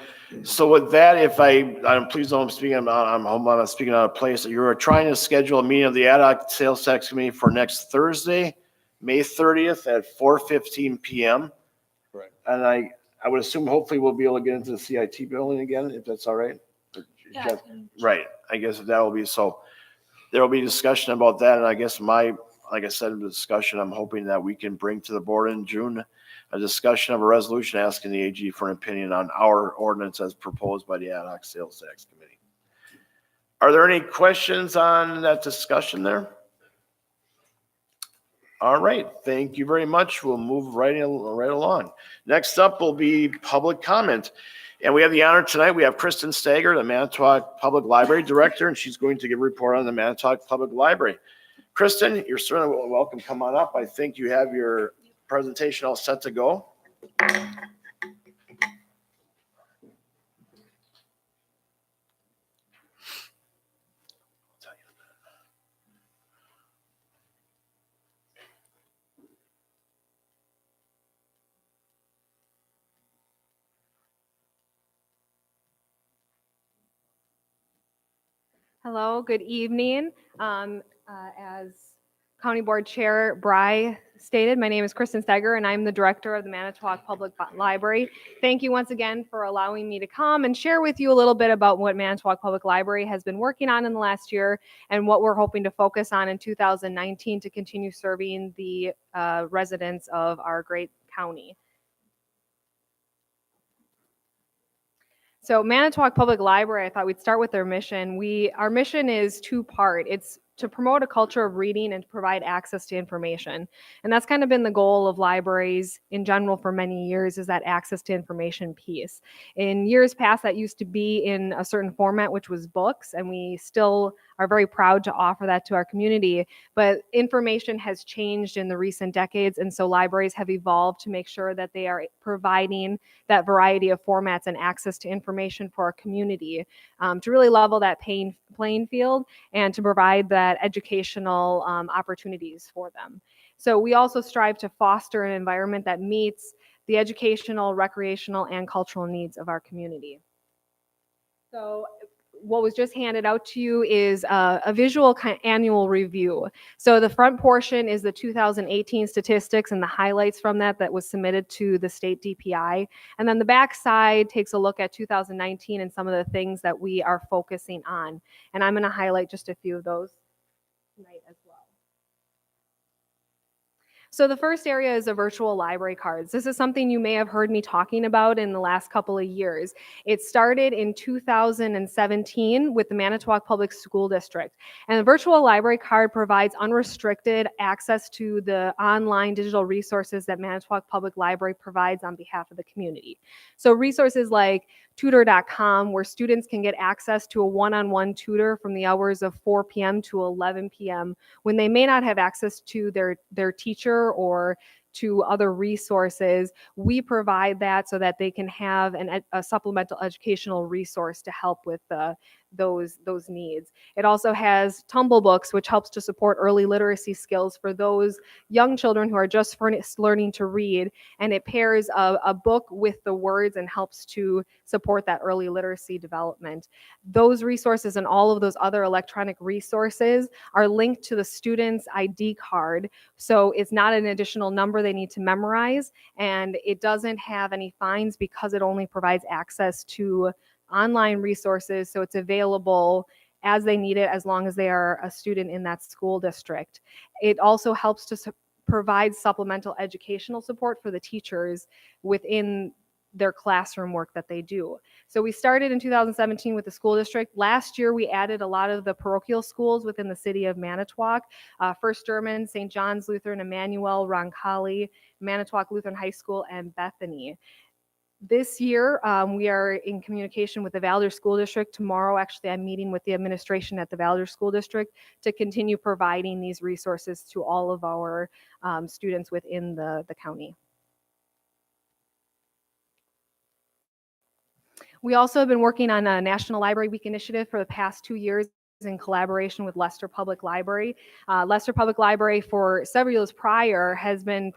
So with that, please don't speak, I'm not speaking out of place. You're trying to schedule a meeting of the ad hoc sales tax committee for next Thursday, May 30th at 4:15 p.m. And I would assume hopefully we'll be able to get into the CIT building again, if that's all right. Right. I guess that will be so. There will be discussion about that. And I guess like I said, in the discussion, I'm hoping that we can bring to the board in June a discussion of a resolution asking the AG for an opinion on our ordinance as proposed by the ad hoc sales tax committee. Are there any questions on that discussion there? All right, thank you very much. We'll move right along. Next up will be public comment. And we have the honor tonight, we have Kristen Stager, the Manitowoc Public Library Director, and she's going to give a report on the Manitowoc Public Library. Kristen, you're certainly welcome. Come on up. I think you have your presentation all set to go. Hello, good evening. As County Board Chair Bry stated, my name is Kristen Steger and I'm the Director of the Manitowoc Public Library. Thank you once again for allowing me to come and share with you a little bit about what Manitowoc Public Library has been working on in the last year and what we're hoping to focus on in 2019 to continue serving the residents of our great county. So Manitowoc Public Library, I thought we'd start with their mission. Our mission is two-part. It's to promote a culture of reading and to provide access to information. And that's kind of been the goal of libraries in general for many years, is that access to information piece. In years past, that used to be in a certain format, which was books, and we still are very proud to offer that to our community. But information has changed in the recent decades, and so libraries have evolved to make sure that they are providing that variety of formats and access to information for our community, to really level that playing field and to provide that educational opportunities for them. So we also strive to foster an environment that meets the educational, recreational, and cultural needs of our community. So what was just handed out to you is a visual annual review. So the front portion is the 2018 statistics and the highlights from that was submitted to the state DPI. And then the back side takes a look at 2019 and some of the things that we are focusing on. And I'm going to highlight just a few of those tonight as well. So the first area is a virtual library cards. This is something you may have heard me talking about in the last couple of years. It started in 2017 with the Manitowoc Public School District. And the virtual library card provides unrestricted access to the online digital resources that Manitowoc Public Library provides on behalf of the community. So resources like tutor.com, where students can get access to a one-on-one tutor from the hours of 4 p.m. to 11 p.m. when they may not have access to their teacher or to other resources. We provide that so that they can have a supplemental educational resource to help with those needs. It also has Tumble Books, which helps to support early literacy skills for those young children who are just learning to read, and it pairs a book with the words and helps to support that early literacy development. Those resources and all of those other electronic resources are linked to the student's ID card, so it's not an additional number they need to memorize, and it doesn't have any fines because it only provides access to online resources, so it's available as they need it as long as they are a student in that school district. It also helps to provide supplemental educational support for the teachers within their classroom work that they do. So we started in 2017 with the school district. Last year, we added a lot of the parochial schools within the city of Manitowoc, First German, St. John's Lutheran, Emmanuel, Roncalli, Manitowoc Lutheran High School, and Bethany. This year, we are in communication with the Valdez School District. Tomorrow, actually, I'm meeting with the administration at the Valdez School District to continue providing these resources to all of our students within the county. We also have been working on a National Library Week initiative for the past 2 years in collaboration with Leicester Public Library. Leicester Public Library for several years prior has been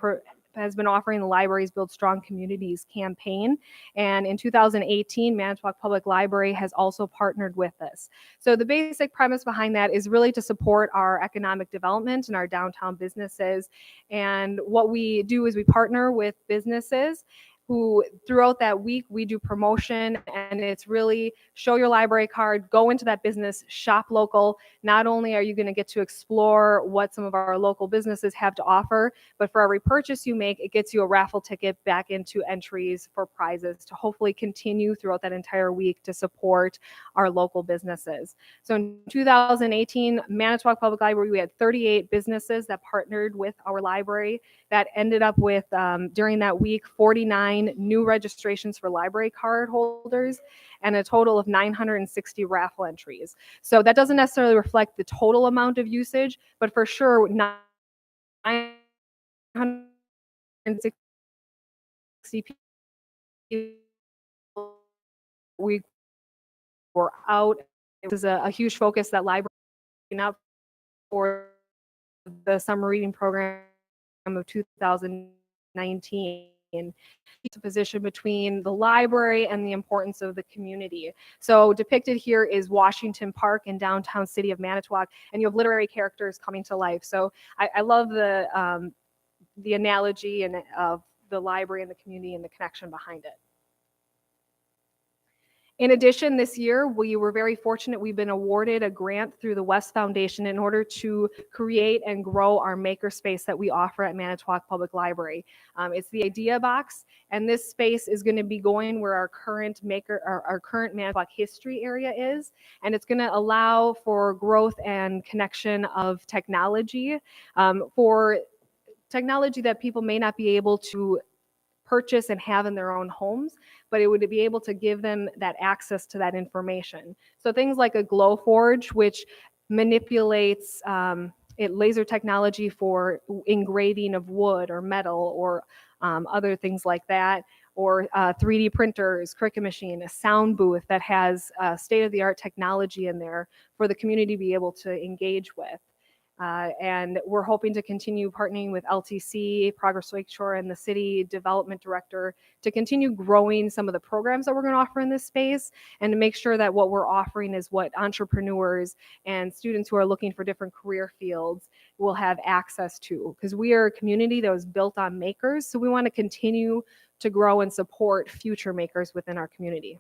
offering the Libraries Build Strong Communities campaign. And in 2018, Manitowoc Public Library has also partnered with this. So the basic premise behind that is really to support our economic development and our downtown businesses. And what we do is we partner with businesses who throughout that week we do promotion, and it's really show your library card, go into that business, shop local. Not only are you going to get to explore what some of our local businesses have to offer, but for every purchase you make, it gets you a raffle ticket back into entries for prizes to hopefully continue throughout that entire week to support our local businesses. So in 2018, Manitowoc Public Library, we had 38 businesses that partnered with our library. That ended up with, during that week, 49 new registrations for library card holders and a total of 960 raffle entries. So that doesn't necessarily reflect the total amount of usage, but for sure, 960 people we were out. It was a huge focus that library up for the summer reading program of 2019. It's a position between the library and the importance of the community. So depicted here is Washington Park in downtown city of Manitowoc, and you have literary characters coming to life. So I love the analogy and of the library and the community and the connection behind it. In addition, this year, we were very fortunate. We've been awarded a grant through the West Foundation in order to create and grow our makerspace that we offer at Manitowoc Public Library. It's the Idea Box, and this space is going to be going where our current current Manitowoc history area is, and it's going to allow for growth and connection of technology, for technology that people may not be able to purchase and have in their own homes, but it would be able to give them that access to that information. So things like a Glowforge, which manipulates laser technology for engraving of wood or metal or other things like that, or 3D printers, Cricut machine, a sound booth that has state-of-the-art technology in there for the community to be able to engage with. And we're hoping to continue partnering with LTC, Progress Lakeshore, and the city development director to continue growing some of the programs that we're going to offer in this space, and to make sure that what we're offering is what entrepreneurs and students who are looking for different career fields will have access to. Because we are a community that was built on makers, so we want to continue to grow and support future makers within our community.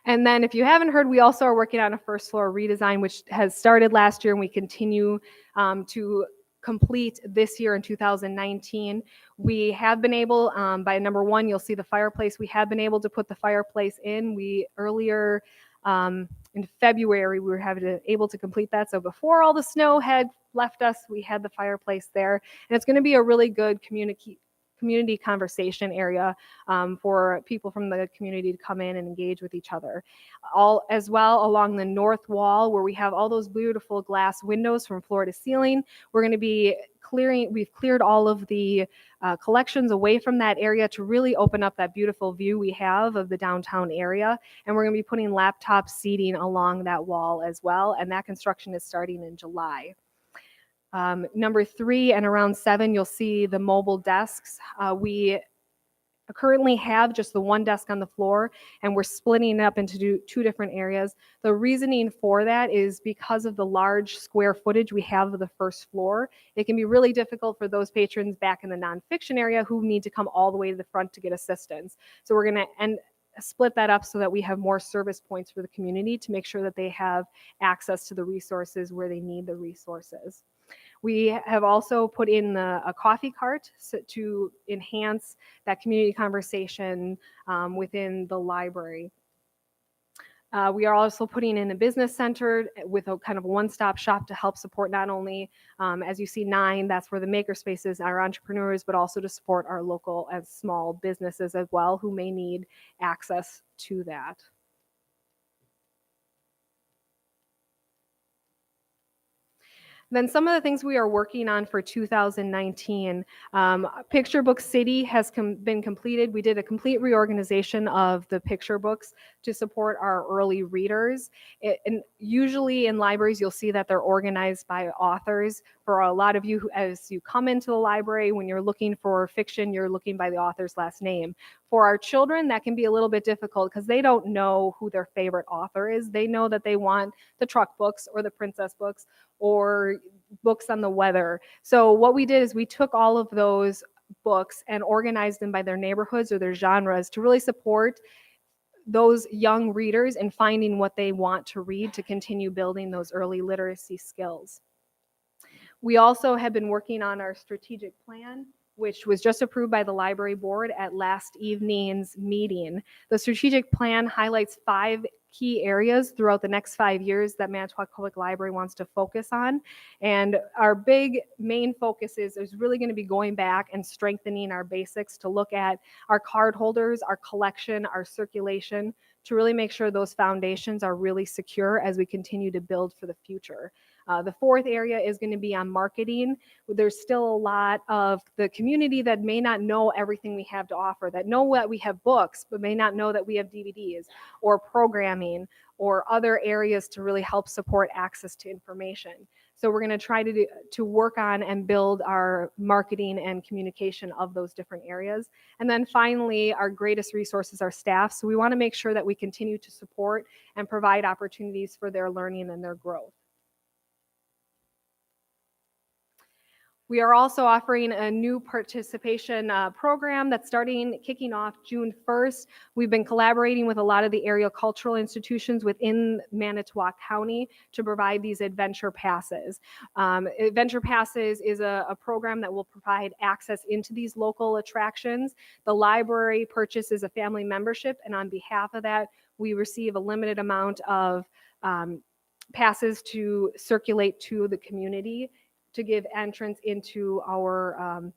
And then if you haven't heard, we also are working on a first floor redesign, which has started last year, and we continue to complete this year in 2019. We have been able, by number one, you'll see the fireplace. We have been able to put the fireplace in. We earlier in February, we were able to complete that. So before all the snow had left us, we had the fireplace there. And it's going to be a really good community conversation area for people from the community to come in and engage with each other. All as well along the north wall, where we have all those beautiful glass windows from floor to ceiling, we're going to be we've cleared all of the collections away from that area to really open up that beautiful view we have of the downtown area. And we're going to be putting laptop seating along that wall as well. And that construction is starting in July. Number 3 and around 7, you'll see the mobile desks. We currently have just the one desk on the floor, and we're splitting it up into two different areas. The reasoning for that is because of the large square footage we have of the first floor. It can be really difficult for those patrons back in the nonfiction area who need to come all the way to the front to get assistance. So we're going to split that up so that we have more service points for the community to make sure that they have access to the resources where they need the resources. We have also put in a coffee cart to enhance that community conversation within the library. We are also putting in a business center with a kind of one-stop shop to help support not only, as you see 9, that's where the makerspaces are, entrepreneurs, but also to support our local and small businesses as well who may need access to that. Then some of the things we are working on for 2019, Picture Book City has been completed. We did a complete reorganization of the picture books to support our early readers. And usually in libraries, you'll see that they're organized by authors. For a lot of you, as you come into the library, when you're looking for fiction, you're looking by the author's last name. For our children, that can be a little bit difficult because they don't know who their favorite author is. They know that they want the truck books or the princess books or books on the weather. So what we did is we took all of those books and organize them by their neighborhoods or their genres to really support those young readers in finding what they want to read to continue building those early literacy skills. We also have been working on our strategic plan, which was just approved by the library board at last evening's meeting. The strategic plan highlights 5 key areas throughout the next 5 years that Manitowoc Public Library wants to focus on. And our big main focus is really going to be going back and strengthening our basics to look at our card holders, our collection, our circulation, to really make sure those foundations are really secure as we continue to build for the future. The 4th area is going to be on marketing. There's still a lot of the community that may not know everything we have to offer, that know that we have books, but may not know that we have DVDs or programming or other areas to really help support access to information. So we're going to try to work on and build our marketing and communication of those different areas. And then finally, our greatest resource is our staff. So we want to make sure that we continue to support and provide opportunities for their learning and their growth. We are also offering a new participation program that's kicking off June 1st. We've been collaborating with a lot of the area cultural institutions within Manitowoc County to provide these adventure passes. Adventure passes is a program that will provide access into these local attractions. The library purchases a family membership, and on behalf of that, we receive a limited amount of passes to circulate to the community to give entrance into our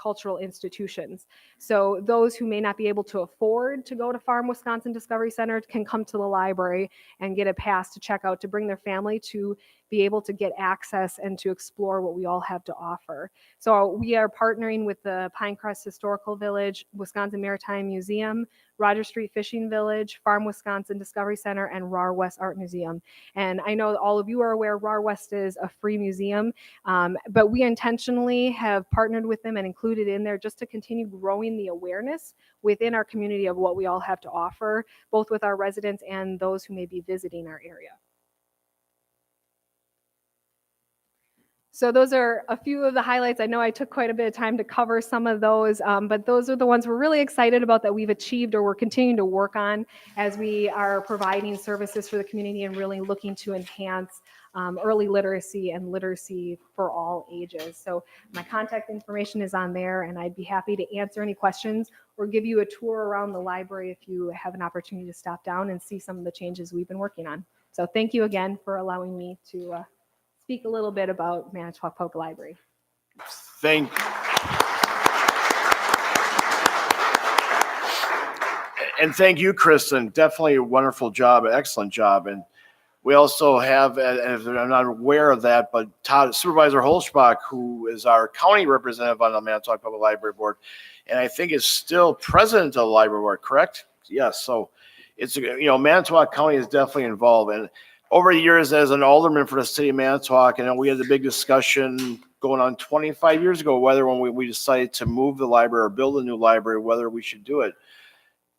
cultural institutions. So those who may not be able to afford to go to Farm Wisconsin Discovery Center can come to the library and get a pass to check out to bring their family to be able to get access and to explore what we all have to offer. So we are partnering with the Pinecrest Historical Village, Wisconsin Maritime Museum, Roger Street Fishing Village, Farm Wisconsin Discovery Center, and RAR West Art Museum. And I know all of you are aware RAR West is a free museum, but we intentionally have partnered with them and included in there just to continue growing the awareness within our community of what we all have to offer, both with our residents and those who may be visiting our area. So those are a few of the highlights. I know I took quite a bit of time to cover some of those, but those are the ones we're really excited about that we've achieved or we're continuing to work on as we are providing services for the community and really looking to enhance early literacy and literacy for all ages. So my contact information is on there, and I'd be happy to answer any questions or give you a tour around the library if you have an opportunity to stop down and see some of the changes we've been working on. So thank you again for allowing me to speak a little bit about Manitowoc Public Library. And thank you, Kristen. Definitely a wonderful job, excellent job. And we also have, and I'm not aware of that, but Supervisor Holzbach, who is our county representative on the Manitowoc Public Library Board, and I think is still president of the library board, correct? Yes. So it's, Manitowoc County is definitely involved. And over the years, as an alderman for the city of Manitowoc, we had the big discussion going on 25 years ago, whether when we decided to move the library or build a new library, whether we should do it.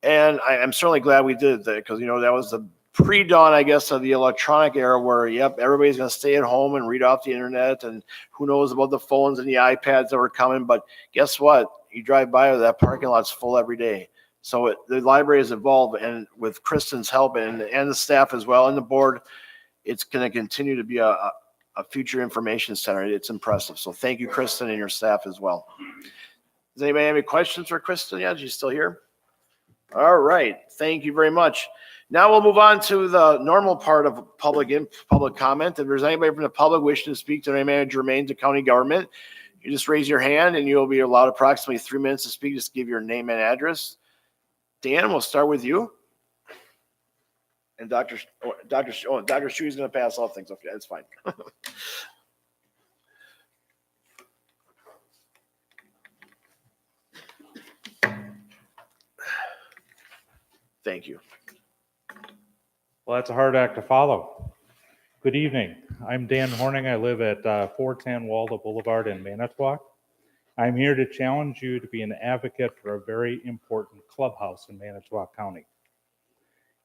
And I'm certainly glad we did that because, that was the pre-dawn, I guess, of the electronic era where, everybody's going to stay at home and read off the internet, and who knows about the phones and the iPads that were coming. But guess what? You drive by, that parking lot's full every day. So the library has evolved, and with Kristen's help and the staff as well and the board, it's going to continue to be a future information center. It's impressive. So thank you, Kristen, and your staff as well. Does anybody have any questions for Kristen? Yeah, she's still here. All right. Thank you very much. Now we'll move on to the normal part of public comment. If there's anybody from the public wishing to speak to any manager germane to county government, you just raise your hand and you'll be allowed approximately 3 minutes to speak. Just give your name and address. Dan, we'll start with you. And Dr. Shu is going to pass all things. Okay, that's fine. Thank you. Well, that's a hard act to follow. Good evening. I'm Dan Horning. I live at 410 Waldo Boulevard in Manitowoc. I'm here to challenge you to be an advocate for a very important clubhouse in Manitowoc County.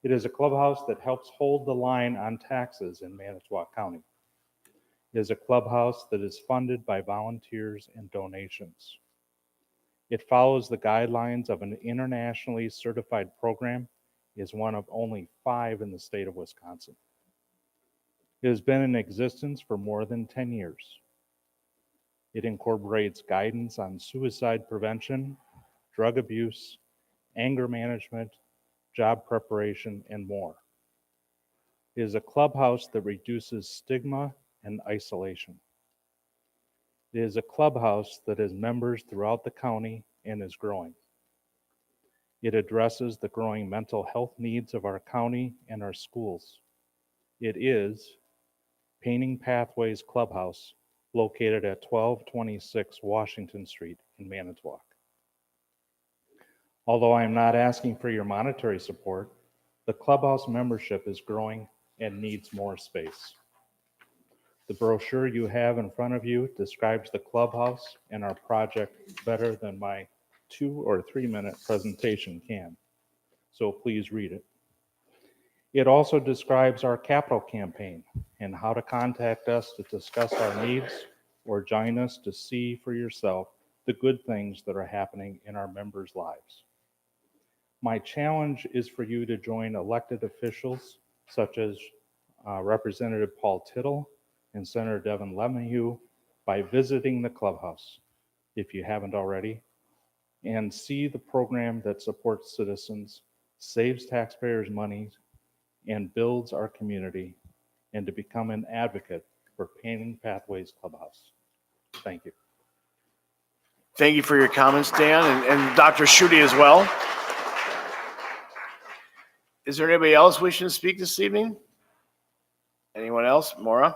It is a clubhouse that helps hold the line on taxes in Manitowoc County. It is a clubhouse that is funded by volunteers and donations. It follows the guidelines of an internationally certified program, is one of only 5 in the state of Wisconsin. It has been in existence for more than 10 years. It incorporates guidance on suicide prevention, drug abuse, anger management, job preparation, and more. It is a clubhouse that reduces stigma and isolation. It is a clubhouse that has members throughout the county and is growing. It addresses the growing mental health needs of our county and our schools. It is Painting Pathways Clubhouse, located at 1226 Washington Street in Manitowoc. Although I am not asking for your monetary support, the clubhouse membership is growing and needs more space. The brochure you have in front of you describes the clubhouse and our project better than my 2 or 3 minute presentation can, so please read it. It also describes our capital campaign and how to contact us to discuss our needs or join us to see for yourself the good things that are happening in our members' lives. My challenge is for you to join elected officials such as Representative Paul Tittle and Senator Devin Lemieux by visiting the clubhouse, if you haven't already, and see the program that supports citizens, saves taxpayers' money, and builds our community, and to become an advocate for Painting Pathways Clubhouse. Thank you. Thank you for your comments, Dan, and Dr. Schutte as well. Is there anybody else wishing to speak this evening? Anyone else? Maura?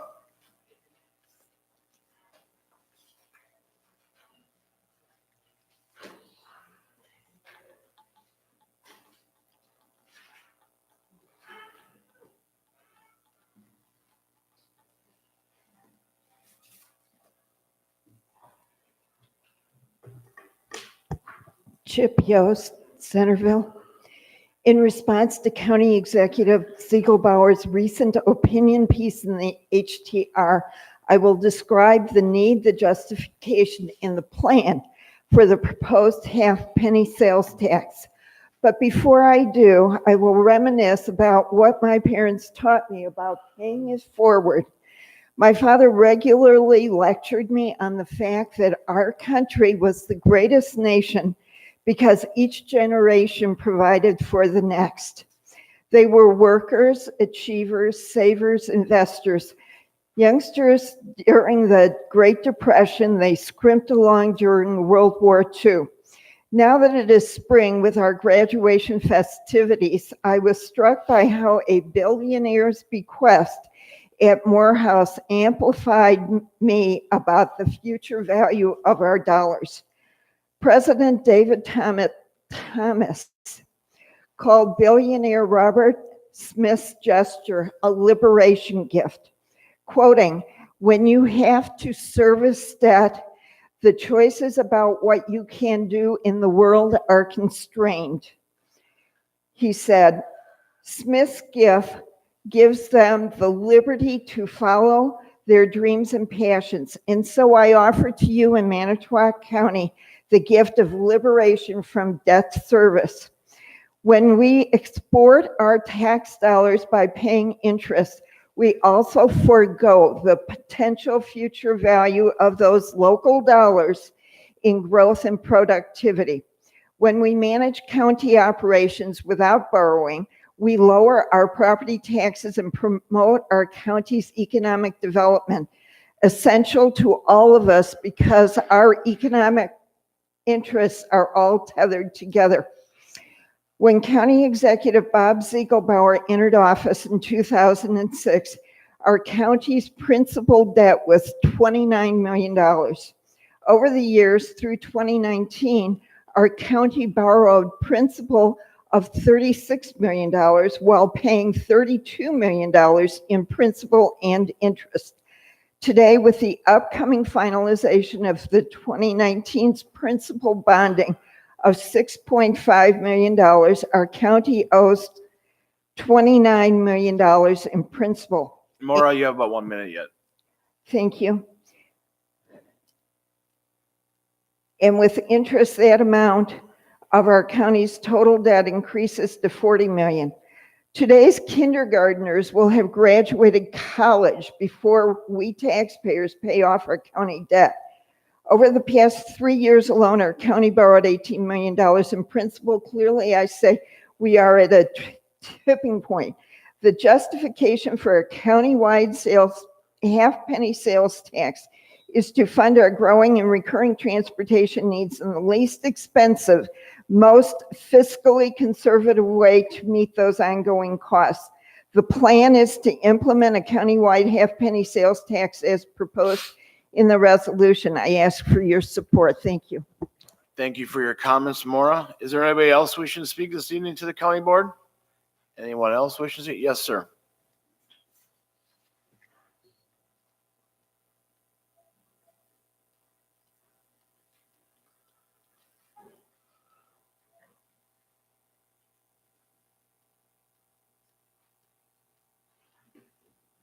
Chip Yost, Centerville. In response to County Executive Ziegelbauer's recent opinion piece in the HTR, I will describe the need, the justification, and the plan for the proposed half-penny sales tax. But before I do, I will reminisce about what my parents taught me about paying it forward. My father regularly lectured me on the fact that our country was the greatest nation because each generation provided for the next. They were workers, achievers, savers, investors. Youngsters during the Great Depression, they scrimped along during World War II. Now that it is spring with our graduation festivities, I was struck by how a billionaire's bequest at Morehouse amplified me about the future value of our dollars. President David Thomas called billionaire Robert Smith's gesture a liberation gift, quoting, "When you have to service debt, the choices about what you can do in the world are constrained." He said, "Smith's gift gives them the liberty to follow their dreams and passions. And so I offer to you in Manitowoc County the gift of liberation from debt service. When we export our tax dollars by paying interest, we also forego the potential future value of those local dollars in growth and productivity. When we manage county operations without borrowing, we lower our property taxes and promote our county's economic development, essential to all of us because our economic interests are all tethered together. When County Executive Bob Ziegelbauer entered office in 2006, our county's principal debt was $29 million. Over the years through 2019, our county borrowed principal of $36 million while paying $32 million in principal and interest. Today, with the upcoming finalization of the 2019's principal bonding of $6.5 million, our county owes $29 million in principal. Maura, you have about 1 minute yet. Thank you. And with interest, that amount of our county's total debt increases to 40 million. Today's kindergartners will have graduated college before we taxpayers pay off our county debt. Over the past 3 years alone, our county borrowed $18 million in principal. Clearly, I say we are at a tipping point. The justification for a countywide half-penny sales tax is to fund our growing and recurring transportation needs in the least expensive, most fiscally conservative way to meet those ongoing costs. The plan is to implement a countywide half-penny sales tax as proposed in the resolution. I ask for your support. Thank you. Thank you for your comments, Maura. Is there anybody else wishing to speak this evening to the county board? Anyone else wishing to speak? Yes, sir.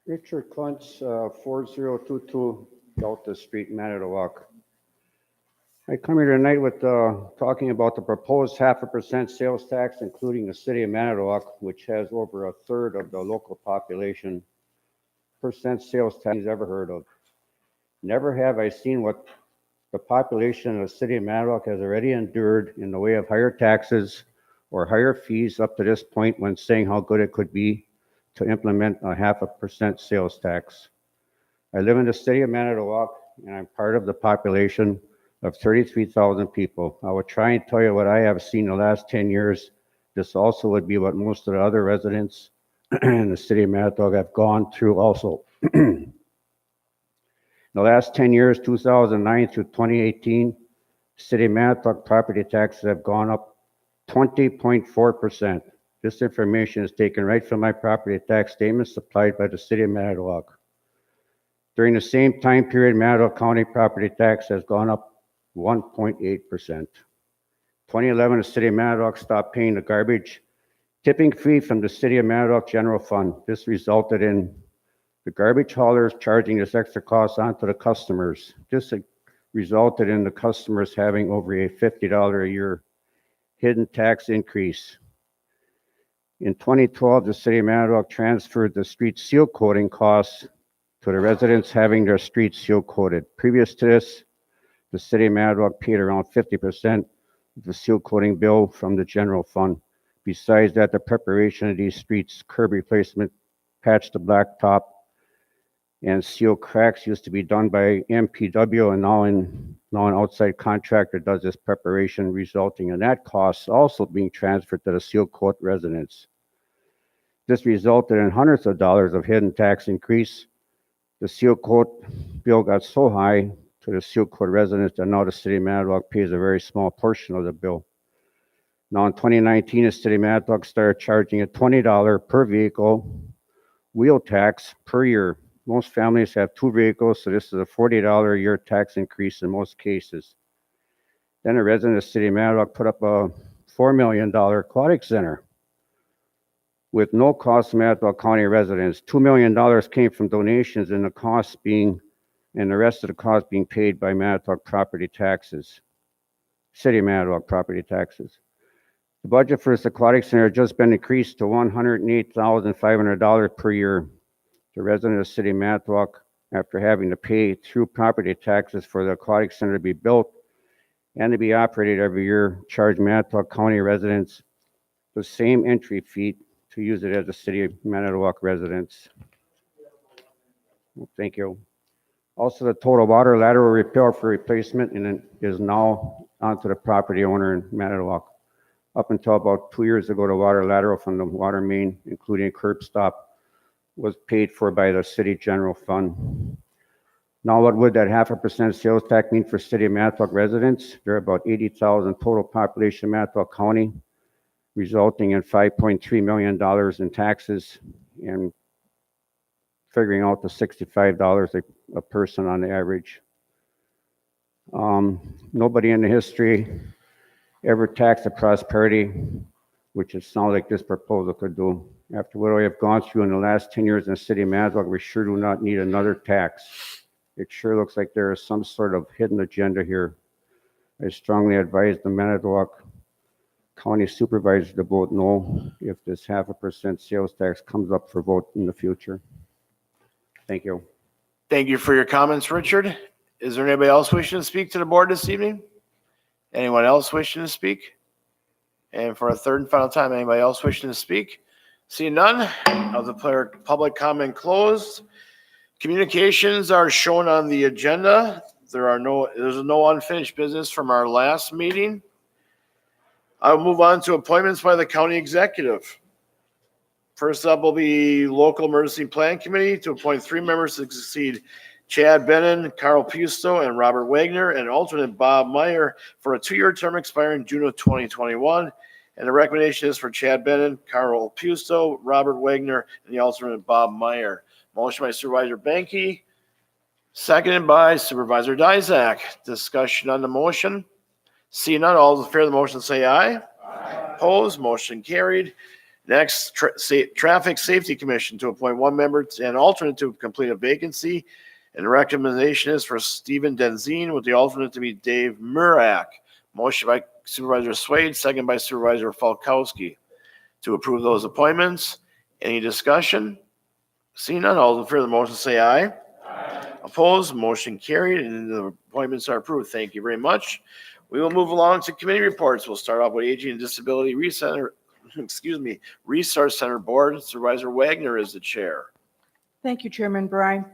Richard Kluntz, 4022 Delta Street, Manitowoc. I come here tonight with talking about the proposed 0.5% sales tax, including the city of Manitowoc, which has over a third of the local population. Percent sales tax ever heard of. Never have I seen what the population of the city of Manitowoc has already endured in the way of higher taxes or higher fees up to this point when saying how good it could be to implement a 0.5% sales tax. I live in the city of Manitowoc, and I'm part of the population of 33,000 people. I will try and tell you what I have seen the last 10 years. This also would be what most of the other residents in the city of Manitowoc have gone through also. In the last 10 years, 2009 through 2018, city of Manitowoc property taxes have gone up 20.4%. This information is taken right from my property tax statement supplied by the city of Manitowoc. During the same time period, Manitowoc County property tax has gone up 1.8%. 2011, the city of Manitowoc stopped paying the garbage tipping fee from the city of Manitowoc General Fund. This resulted in the garbage haulers charging this extra cost onto the customers. This resulted in the customers having over a $50 a year hidden tax increase. In 2012, the city of Manitowoc transferred the street seal coating costs to the residents having their streets seal coated. Previous to this, the city of Manitowoc paid around 50% of the seal coating bill from the general fund. Besides that, the preparation of these streets, curb replacement, patch the blacktop, and seal cracks used to be done by MPW, and now an outside contractor does this preparation, resulting in that cost also being transferred to the seal coat residents. This resulted in hundreds of dollars of hidden tax increase. The seal coat bill got so high to the seal coat residents that now the city of Manitowoc pays a very small portion of the bill. Now in 2019, the city of Manitowoc started charging a $20 per vehicle wheel tax per year. Most families have 2 vehicles, so this is a $40 a year tax increase in most cases. Then a resident of the city of Manitowoc put up a $4 million aquatic center with no cost to Manitowoc County residents. $2 million came from donations and the rest of the cost being paid by Manitowoc property taxes, city of Manitowoc property taxes. The budget for this aquatic center has just been increased to $108,500 per year. The resident of the city of Manitowoc, after having to pay through property taxes for the aquatic center to be built and to be operated every year, charge Manitowoc County residents the same entry fee to use it as a city of Manitowoc residents. Thank you. Also, the total water lateral repair for replacement is now onto the property owner in Manitowoc. Up until about 2 years ago, the water lateral from the water main, including curb stop, was paid for by the city general fund. Now, what would that 0.5% sales tax mean for city of Manitowoc residents? There are about 80,000 total population in Manitowoc County, resulting in $5.3 million in taxes and figuring out the $65 a person on the average. Nobody in the history ever taxed the prosperity, which it sounds like this proposal could do. After what we have gone through in the last 10 years in the city of Manitowoc, we sure do not need another tax. It sure looks like there is some sort of hidden agenda here. I strongly advise the Manitowoc County Supervisor to vote no if this 0.5% sales tax comes up for vote in the future. Thank you. Thank you for your comments, Richard. Is there anybody else wishing to speak to the board this evening? Anyone else wishing to speak? And for a third and final time, anybody else wishing to speak? Seeing none, I'll declare public comment closed. Communications are shown on the agenda. There's no unfinished business from our last meeting. I'll move on to appointments by the county executive. First up will be local emergency plan committee to appoint 3 members to succeed Chad Bennon, Carl Pusto, and Robert Wagner, and alternate Bob Meyer for a 2-year term expiring June of 2021. And the recommendation is for Chad Bennon, Carl Pusto, Robert Wagner, and the alternate Bob Meyer. Motion by Supervisor Benke, seconded by Supervisor Dizak. Discussion on the motion. Seeing none, all those in favor of the motion say aye. Aye. Opposed, motion carried. Next, Traffic Safety Commission to appoint 1 member and alternate to complete a vacancy. And the recommendation is for Stephen Denzine with the alternate to be Dave Murak. Motion by Supervisor Swade, second by Supervisor Falkowski to approve those appointments. Any discussion? Seeing none, all those in favor of the motion say aye. Aye. Opposed, motion carried, and the appointments are approved. Thank you very much. We will move along to committee reports. We'll start off with Aging and Disability Resource Center Board. Supervisor Wagner is the chair. Thank you, Chairman Bryan.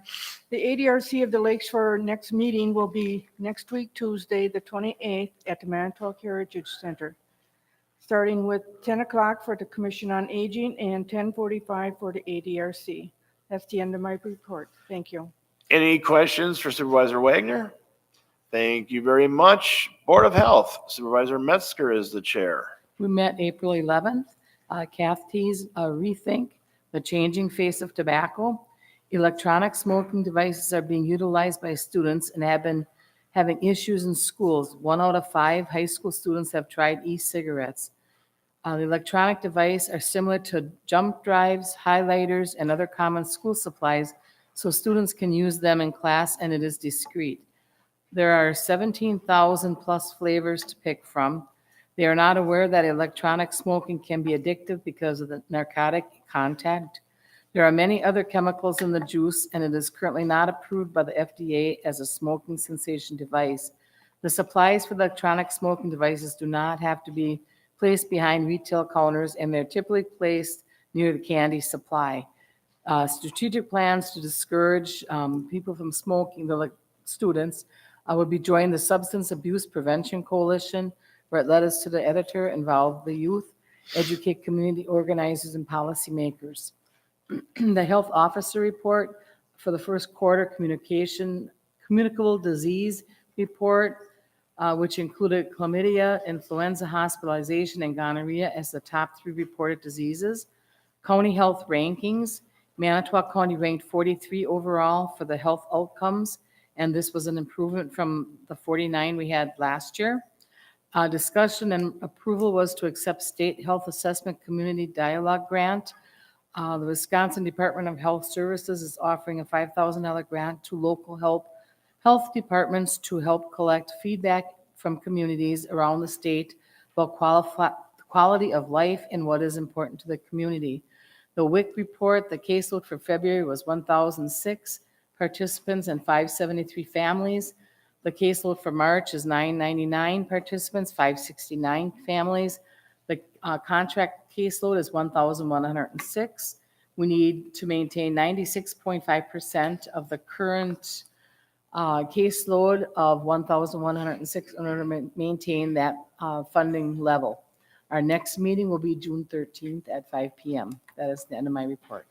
The ADRC of the Lakes for next meeting will be next week, Tuesday, the 28th at the Manitowoc Heritage Center, starting with 10 o'clock for the Commission on Aging and 10:45 for the ADRC. That's the end of my report. Thank you. Any questions for Supervisor Wagner? Thank you very much. Board of Health, Supervisor Metzger is the chair. We met April 11th. CAFT's Rethink, the Changing Face of Tobacco. Electronic smoking devices are being utilized by students and have been having issues in schools. 1 out of 5 high school students have tried e-cigarettes. The electronic devices are similar to jump drives, highlighters, and other common school supplies, so students can use them in class and it is discreet. There are 17,000 plus flavors to pick from. They are not aware that electronic smoking can be addictive because of the narcotic contact. There are many other chemicals in the juice, and it is currently not approved by the FDA as a smoking cessation device. The supplies for electronic smoking devices do not have to be placed behind retail counters, and they're typically placed near the candy supply. Strategic plans to discourage people from smoking, the students, would be join the Substance Abuse Prevention Coalition, where it led us to the editor, involve the youth, educate community organizers and policymakers. The health officer report for the first quarter communicable disease report, which included chlamydia, influenza hospitalization, and gonorrhea as the top 3 reported diseases. County health rankings, Manitowoc County ranked 43 overall for the health outcomes, and this was an improvement from the 49 we had last year. Discussion and approval was to accept State Health Assessment Community Dialogue Grant. The Wisconsin Department of Health Services is offering a $5,000 grant to local health departments to help collect feedback from communities around the state about quality of life and what is important to the community. The WIC report, the caseload for February was 1,006 participants and 573 families. The caseload for March is 999 participants, 569 families. The contract caseload is 1,106. We need to maintain 96.5% of the current caseload of 1,106 in order to maintain that funding level. Our next meeting will be June 13th at 5 p.m. That is the end of my report.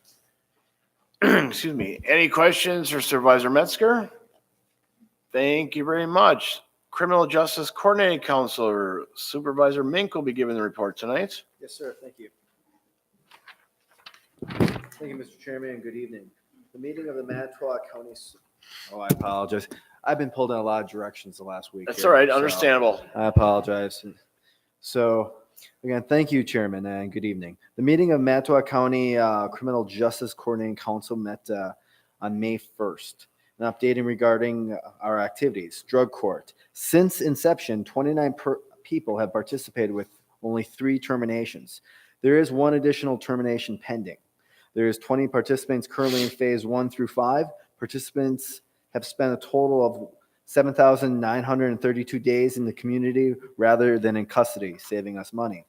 Excuse me. Any questions for Supervisor Metzger? Thank you very much. Criminal Justice Coordinating Counselor Supervisor Mink will be giving the report tonight. Yes, sir. Thank you. Thank you, Mr. Chairman, and good evening. The meeting of the Manitowoc County. Oh, I apologize. I've been pulled in a lot of directions the last week. That's all right. Understandable. I apologize. So, again, thank you, Chairman, and good evening. The meeting of Manitowoc County Criminal Justice Coordinating Council met on May 1st. and updating regarding our activities. Drug court. Since inception, 29 people have participated with only 3 terminations. There is 1 additional termination pending. There is 20 participants currently in phase 1 through 5. Participants have spent a total of 7,932 days in the community rather than in custody, saving us money.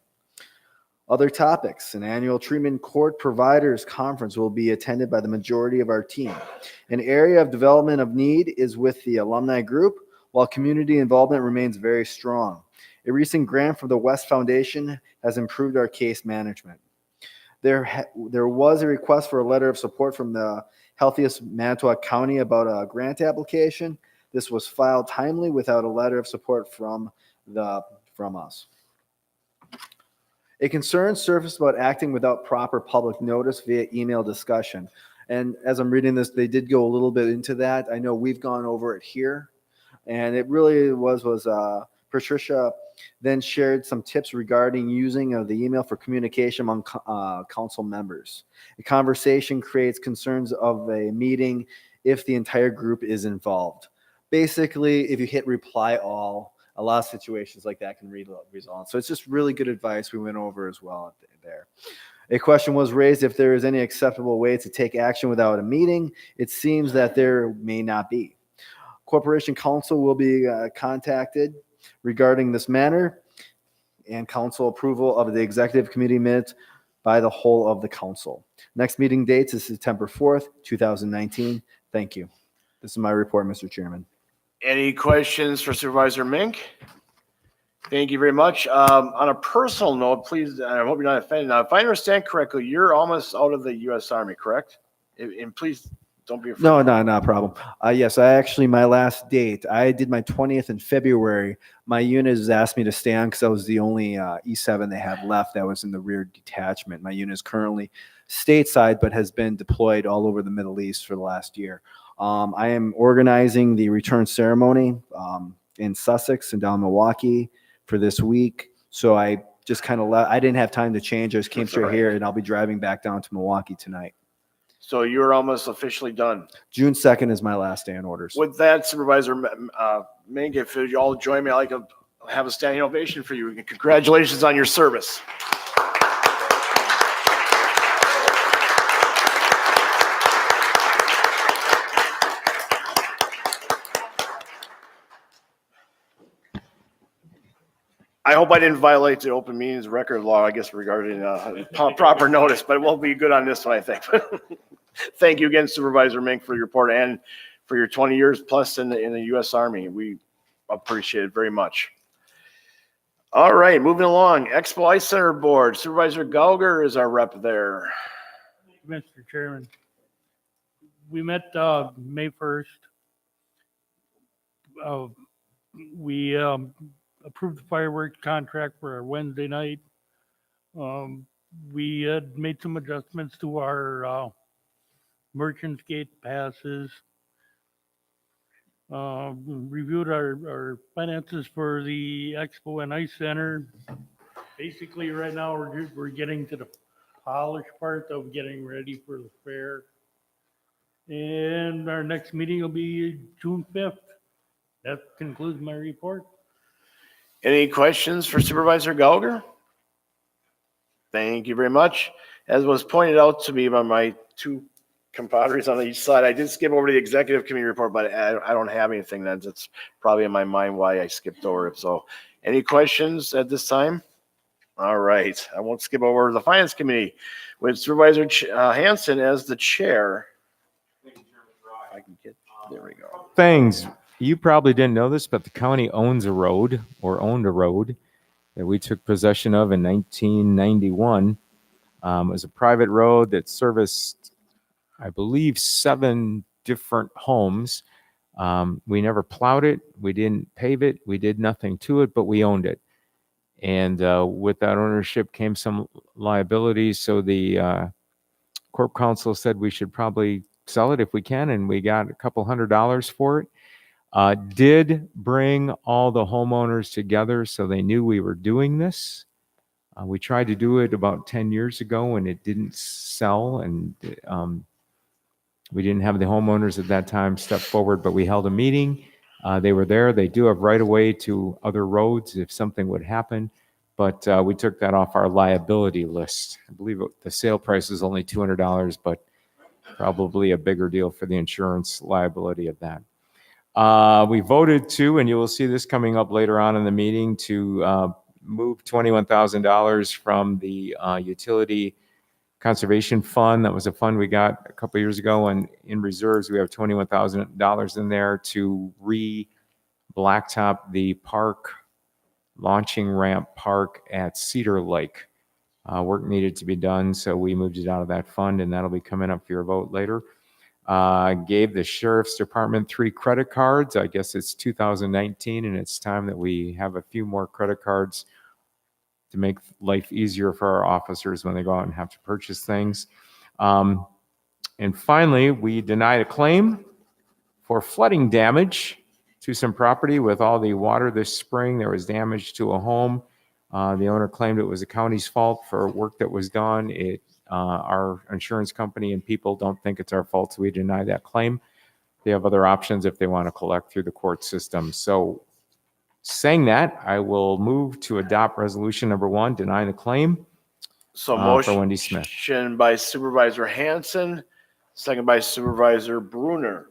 Other topics. An annual treatment court providers conference will be attended by the majority of our team. An area of development of need is with the alumni group, while community involvement remains very strong. A recent grant from the West Foundation has improved our case management. There was a request for a letter of support from the Healthiest Manitowoc County about a grant application. This was filed timely without a letter of support from us. A concern surfaced about acting without proper public notice via email discussion. And as I'm reading this, they did go a little bit into that. I know we've gone over it here. And it really was Patricia then shared some tips regarding using of the email for communication among council members. A conversation creates concerns of a meeting if the entire group is involved. Basically, if you hit reply all, a lot of situations like that can resolve. So it's just really good advice we went over as well there. A question was raised if there is any acceptable way to take action without a meeting. It seems that there may not be. Corporation Council will be contacted regarding this matter and council approval of the executive committee minutes by the whole of the council. Next meeting dates is September 4th, 2019. Thank you. This is my report, Mr. Chairman. Any questions for Supervisor Mink? Thank you very much. On a personal note, please, I hope you're not offended. Now, if I understand correctly, you're almost out of the U.S. Army, correct? And please don't be afraid. No, not a problem. Yes, my last date, I did my 20th in February. My unit has asked me to stay on because I was the only E7 they had left that was in the rear detachment. My unit is currently stateside, but has been deployed all over the Middle East for the last year. I am organizing the return ceremony in Sussex and down Milwaukee for this week. So I just kind of I didn't have time to change. I just came straight here, and I'll be driving back down to Milwaukee tonight. So you're almost officially done. June 2nd is my last day in orders. With that, Supervisor Mink, if you all join me, I'd like to have a standing ovation for you. Congratulations on your service. I hope I didn't violate the open meetings record law, I guess, regarding proper notice, but we'll be good on this one, I think. Thank you again, Supervisor Mink, for your report and for your 20 years plus in the U.S. Army. We appreciate it very much. All right, moving along. Expo Ice Center Board. Supervisor Gauger is our rep there. Mr. Chairman, we met May 1st. We approved the fireworks contract for our Wednesday night. We had made some adjustments to our Merchants Gate passes. Reviewed our finances for the Expo and Ice Center. Basically, right now we're getting to the polish part of getting ready for the fair. And our next meeting will be June 5th. That concludes my report. Any questions for Supervisor Gauger? Thank you very much. As was pointed out to me by my two compadres on each side, I did skip over the executive committee report, but I don't have anything. That's probably in my mind why I skipped over it. So any questions at this time? All right. I won't skip over the finance committee with Supervisor Hanson as the chair. I can get, there we go. Things. You probably didn't know this, but the county owns a road or owned a road that we took possession of in 1991. It was a private road that serviced, I believe, 7 different homes. We never plowed it. We didn't pave it. We did nothing to it, but we owned it. And with that ownership came some liabilities. So the Corp Council said we should probably sell it if we can, and we got a couple $100 for it. Did bring all the homeowners together so they knew we were doing this. We tried to do it about 10 years ago and it didn't sell, and We didn't have the homeowners at that time step forward, but we held a meeting. They were there. They do have right of way to other roads if something would happen, but we took that off our liability list. I believe the sale price is only $200, but probably a bigger deal for the insurance liability of that. We voted to, and you will see this coming up later on in the meeting, to move $21,000 from the utility conservation fund. That was a fund we got a couple years ago, and in reserves we have $21,000 in there to blacktop the park, launching ramp park at Cedar Lake. Work needed to be done, so we moved it out of that fund, and that'll be coming up for your vote later. Gave the sheriff's department 3 credit cards. I guess it's 2019, and it's time that we have a few more credit cards to make life easier for our officers when they go out and have to purchase things. And finally, we denied a claim for flooding damage to some property with all the water this spring. There was damage to a home. The owner claimed it was the county's fault for work that was done. Our insurance company and people don't think it's our fault, so we deny that claim. They have other options if they want to collect through the court system. So saying that, I will move to adopt resolution number 1, denying the claim So for Wendy Smith. motion by Supervisor Hanson, second by Supervisor Bruner.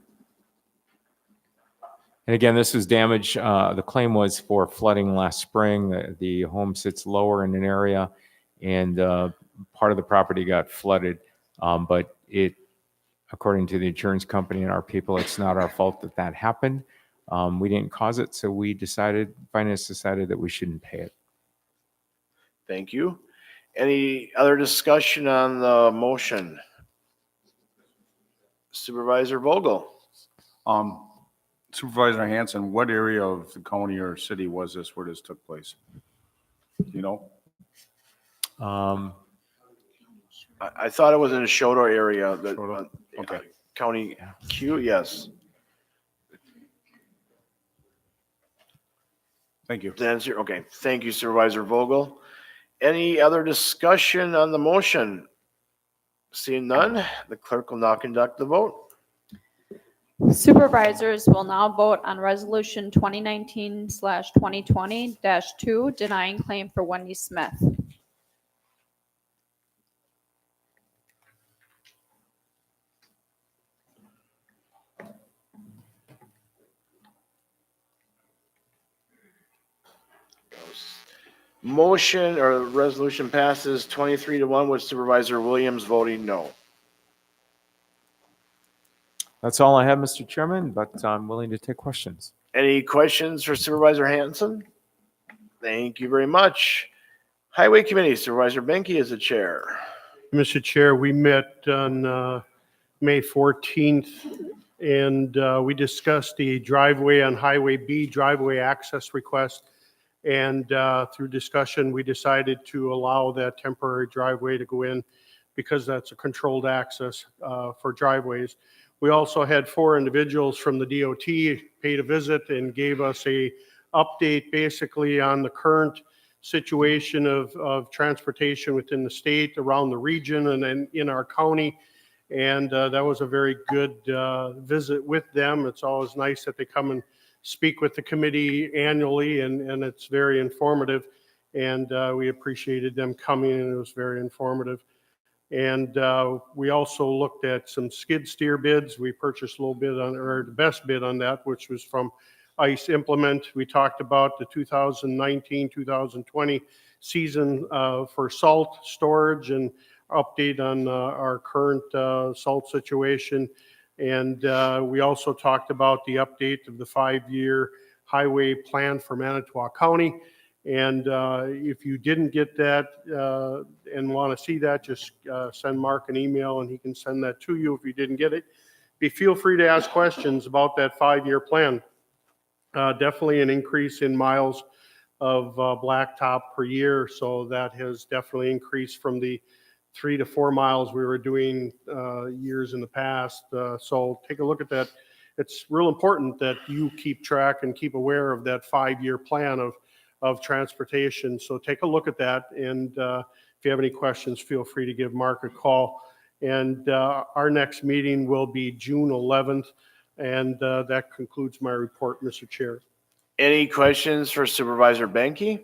And again, this was damage. The claim was for flooding last spring. The home sits lower in an area, and part of the property got flooded. But according to the insurance company and our people, it's not our fault that that happened. We didn't cause it, so finance decided that we shouldn't pay it. Thank you. Any other discussion on the motion? Supervisor Vogel. Supervisor Hanson, what area of the county or city was this where this took place? You know? I thought it was in the Shoto area. Okay. County Q, yes. Thank you. Okay, thank you, Supervisor Vogel. Any other discussion on the motion? Seeing none, the clerk will now conduct the vote. Supervisors will now vote on resolution 2019/2020-2, denying claim for Wendy Smith. Motion or resolution passes 23-1 with Supervisor Williams voting no. That's all I have, Mr. Chairman, but I'm willing to take questions. Any questions for Supervisor Hanson? Thank you very much. Highway Committee, Supervisor Benke is the chair. Mr. Chair, we met on May 14th, and we discussed the driveway on Highway B, driveway access request. And through discussion, we decided to allow that temporary driveway to go in because that's a controlled access for driveways. We also had 4 individuals from the DOT paid a visit and gave us a update basically on the current situation of transportation within the state, around the region, and then in our county. And that was a very good visit with them. It's always nice that they come and speak with the committee annually, and it's very informative. And we appreciated them coming, and it was very informative. And we also looked at some skid steer bids. We purchased a little bit on, or the best bid on that, which was from Ice Implement. We talked about the 2019-2020 season for salt storage and update on our current salt situation. And we also talked about the update of the 5-year highway plan for Manitowoc County. And if you didn't get that and want to see that, just send Mark an email and he can send that to you if you didn't get it. Feel free to ask questions about that 5-year plan. Definitely an increase in miles of blacktop per year. So that has definitely increased from the 3 to 4 miles we were doing years in the past. So take a look at that. It's real important that you keep track and keep aware of that 5-year plan of transportation. So take a look at that. And if you have any questions, feel free to give Mark a call. And our next meeting will be June 11th. And that concludes my report, Mr. Chair. Any questions for Supervisor Benke?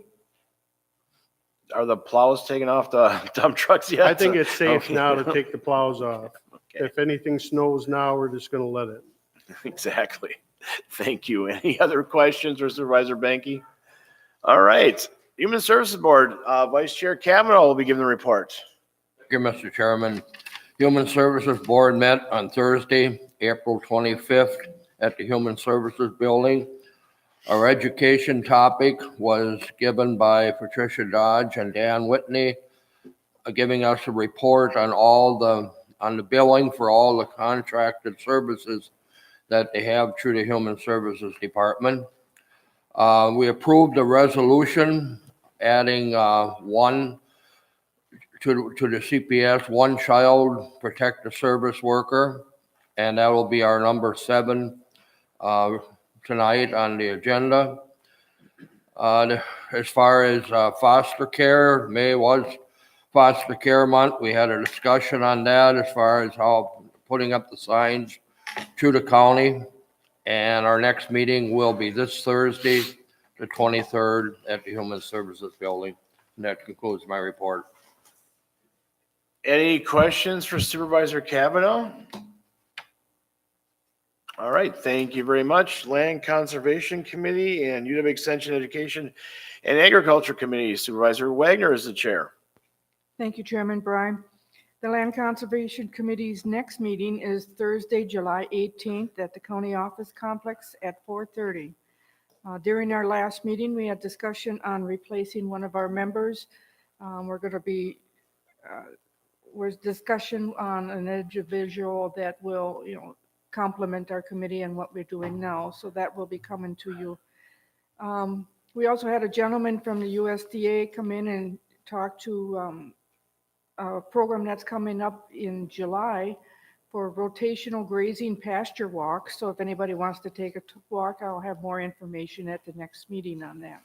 Are the plows taking off the dump trucks yet? I think it's safe Okay. now to take the plows off. Okay. If anything snows now, we're just going to let it. Exactly. Thank you. Any other questions for Supervisor Benke? All right. Human Services Board, Vice Chair Kavanaugh will be giving the report. Thank you, Mr. Chairman. Human Services Board met on Thursday, April 25th at the Human Services Building. Our education topic was given by Patricia Dodge and Dan Whitney, giving us a report on on the billing for all the contracted services that they have through the Human Services Department. We approved a resolution adding one to the CPS, one child protective service worker, and that will be our number 7 tonight on the agenda. As far as foster care, May was foster care month. We had a discussion on that as far as how putting up the signs to the county. And our next meeting will be this Thursday, the 23rd at the Human Services Building. And that concludes my report. Any questions for Supervisor Kavanaugh? All right, thank you very much. Land Conservation Committee and UW Extension Education and Agriculture Committee, Supervisor Wagner is the chair. Thank you, Chairman Bryan. The Land Conservation Committee's next meeting is Thursday, July 18th at the County Office Complex at 4:30. During our last meeting, we had discussion on replacing one of our members. There's discussion on an individual that will, complement our committee and what we're doing now. So that will be coming to you. We also had a gentleman from the USDA come in and talk to a program that's coming up in July for rotational grazing pasture walks. So if anybody wants to take a walk, I'll have more information at the next meeting on that.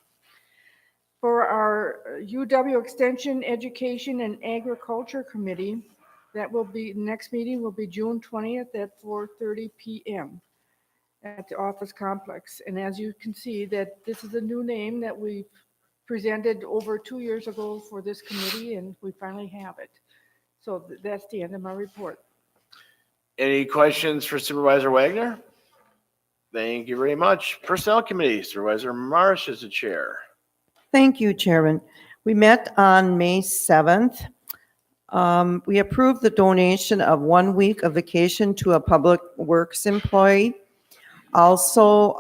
For our UW Extension Education and Agriculture Committee, next meeting will be June 20th at 4:30 p.m. at the office complex. And as you can see, that this is a new name that we presented over 2 years ago for this committee, and we finally have it. So that's the end of my report. Any questions for Supervisor Wagner? Thank you very much. Personnel Committee, Supervisor Marsh is the chair. Thank you, Chairman. We met on May 7th. We approved the donation of 1 week of vacation to a public works employee. Also,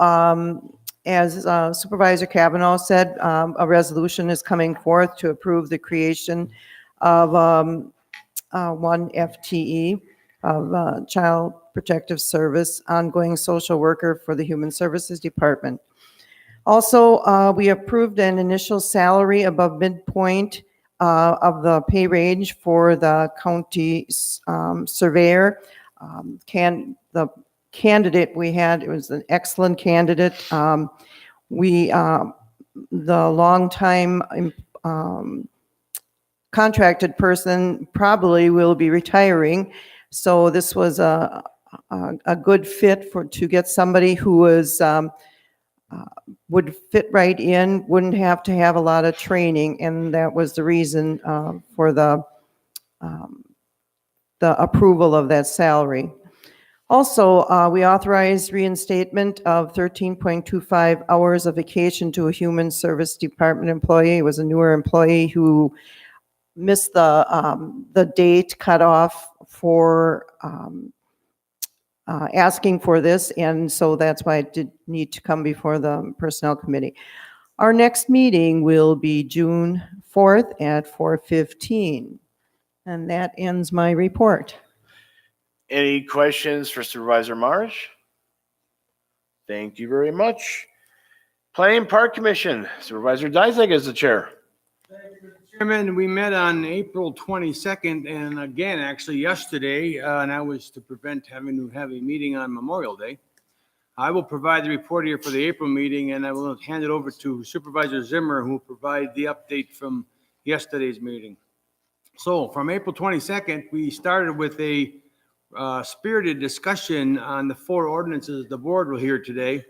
as Supervisor Kavanaugh said, a resolution is coming forth to approve the creation of one FTE of Child Protective Service, ongoing social worker for the Human Services Department. Also, we approved an initial salary above midpoint of the pay range for the county surveyor. The candidate we had, it was an excellent candidate. The longtime contracted person probably will be retiring. So this was a good fit to get somebody who was would fit right in, wouldn't have to have a lot of training, and that was the reason for the approval of that salary. Also, we authorized reinstatement of 13.25 hours of vacation to a Human Service Department employee. It was a newer employee who missed the date cutoff for asking for this, and so that's why it did need to come before the Personnel Committee. Our next meeting will be June 4th at 4:15, and that ends my report. Any questions for Supervisor Marsh? Thank you very much. Planning and Park Commission, Supervisor Dyzek is the chair. Chairman, we met on April 22nd, and again, actually yesterday, and that was to prevent having to have a meeting on Memorial Day. I will provide the report here for the April meeting, and I will hand it over to Supervisor Zimmer, who will provide the update from yesterday's meeting. So from April 22nd, we started with a spirited discussion on the 4 ordinances the board will hear today.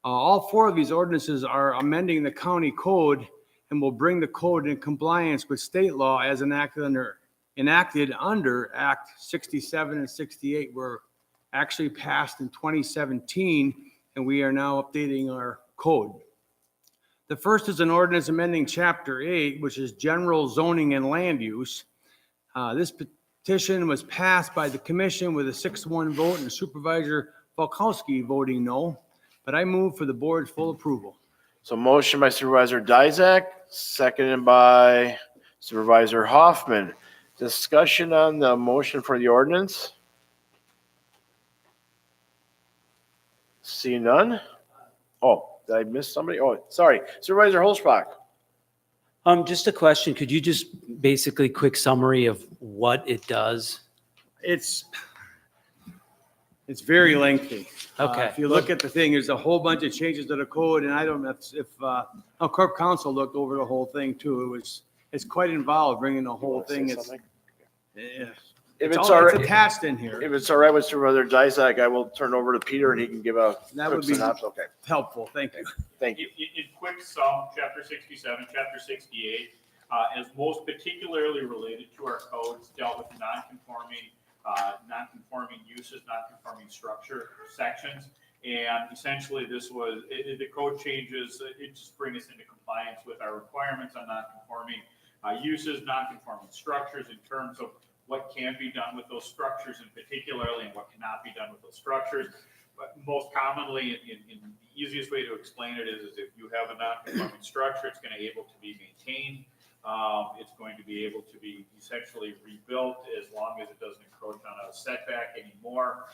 All 4 of these ordinances are amending the county code and will bring the code in compliance with state law as enacted under Act 67 and 68 were actually passed in 2017, and we are now updating our code. The first is an ordinance amending Chapter 8, which is general zoning and land use. This petition was passed by the commission with a 6-1 vote and Supervisor Falkowski voting no, but I move for the board's full approval. So motion by Supervisor Dizak, seconded by Supervisor Hoffman. Discussion on the motion for the ordinance? See none? Oh, did I miss somebody? Oh, sorry. Supervisor Holzbach. Just a question. Could you just basically quick summary of what it does? It's very lengthy. Okay. If you look at the thing, there's a whole bunch of changes to the code, and I don't know if Corp Council looked over the whole thing too. It's quite involved bringing the whole thing. It's attached in here. If it's all right with Supervisor Dizak, I will turn it over to Peter and he can give a That quick would be synopsis. Okay. helpful. Thank you. Thank you. In quick sum, Chapter 67, Chapter 68, is most particularly related to our codes, dealt with non-conforming uses, non-conforming structure sections. And essentially this was, the code changes, it just brings us into compliance with our requirements on non-conforming uses, non-conforming structures in terms of what can be done with those structures in particularly and what cannot be done with those structures. But most commonly, in the easiest way to explain it is if you have a non-conforming structure, it's going to be able to be maintained. It's going to be able to be essentially rebuilt as long as it doesn't encroach on a setback anymore.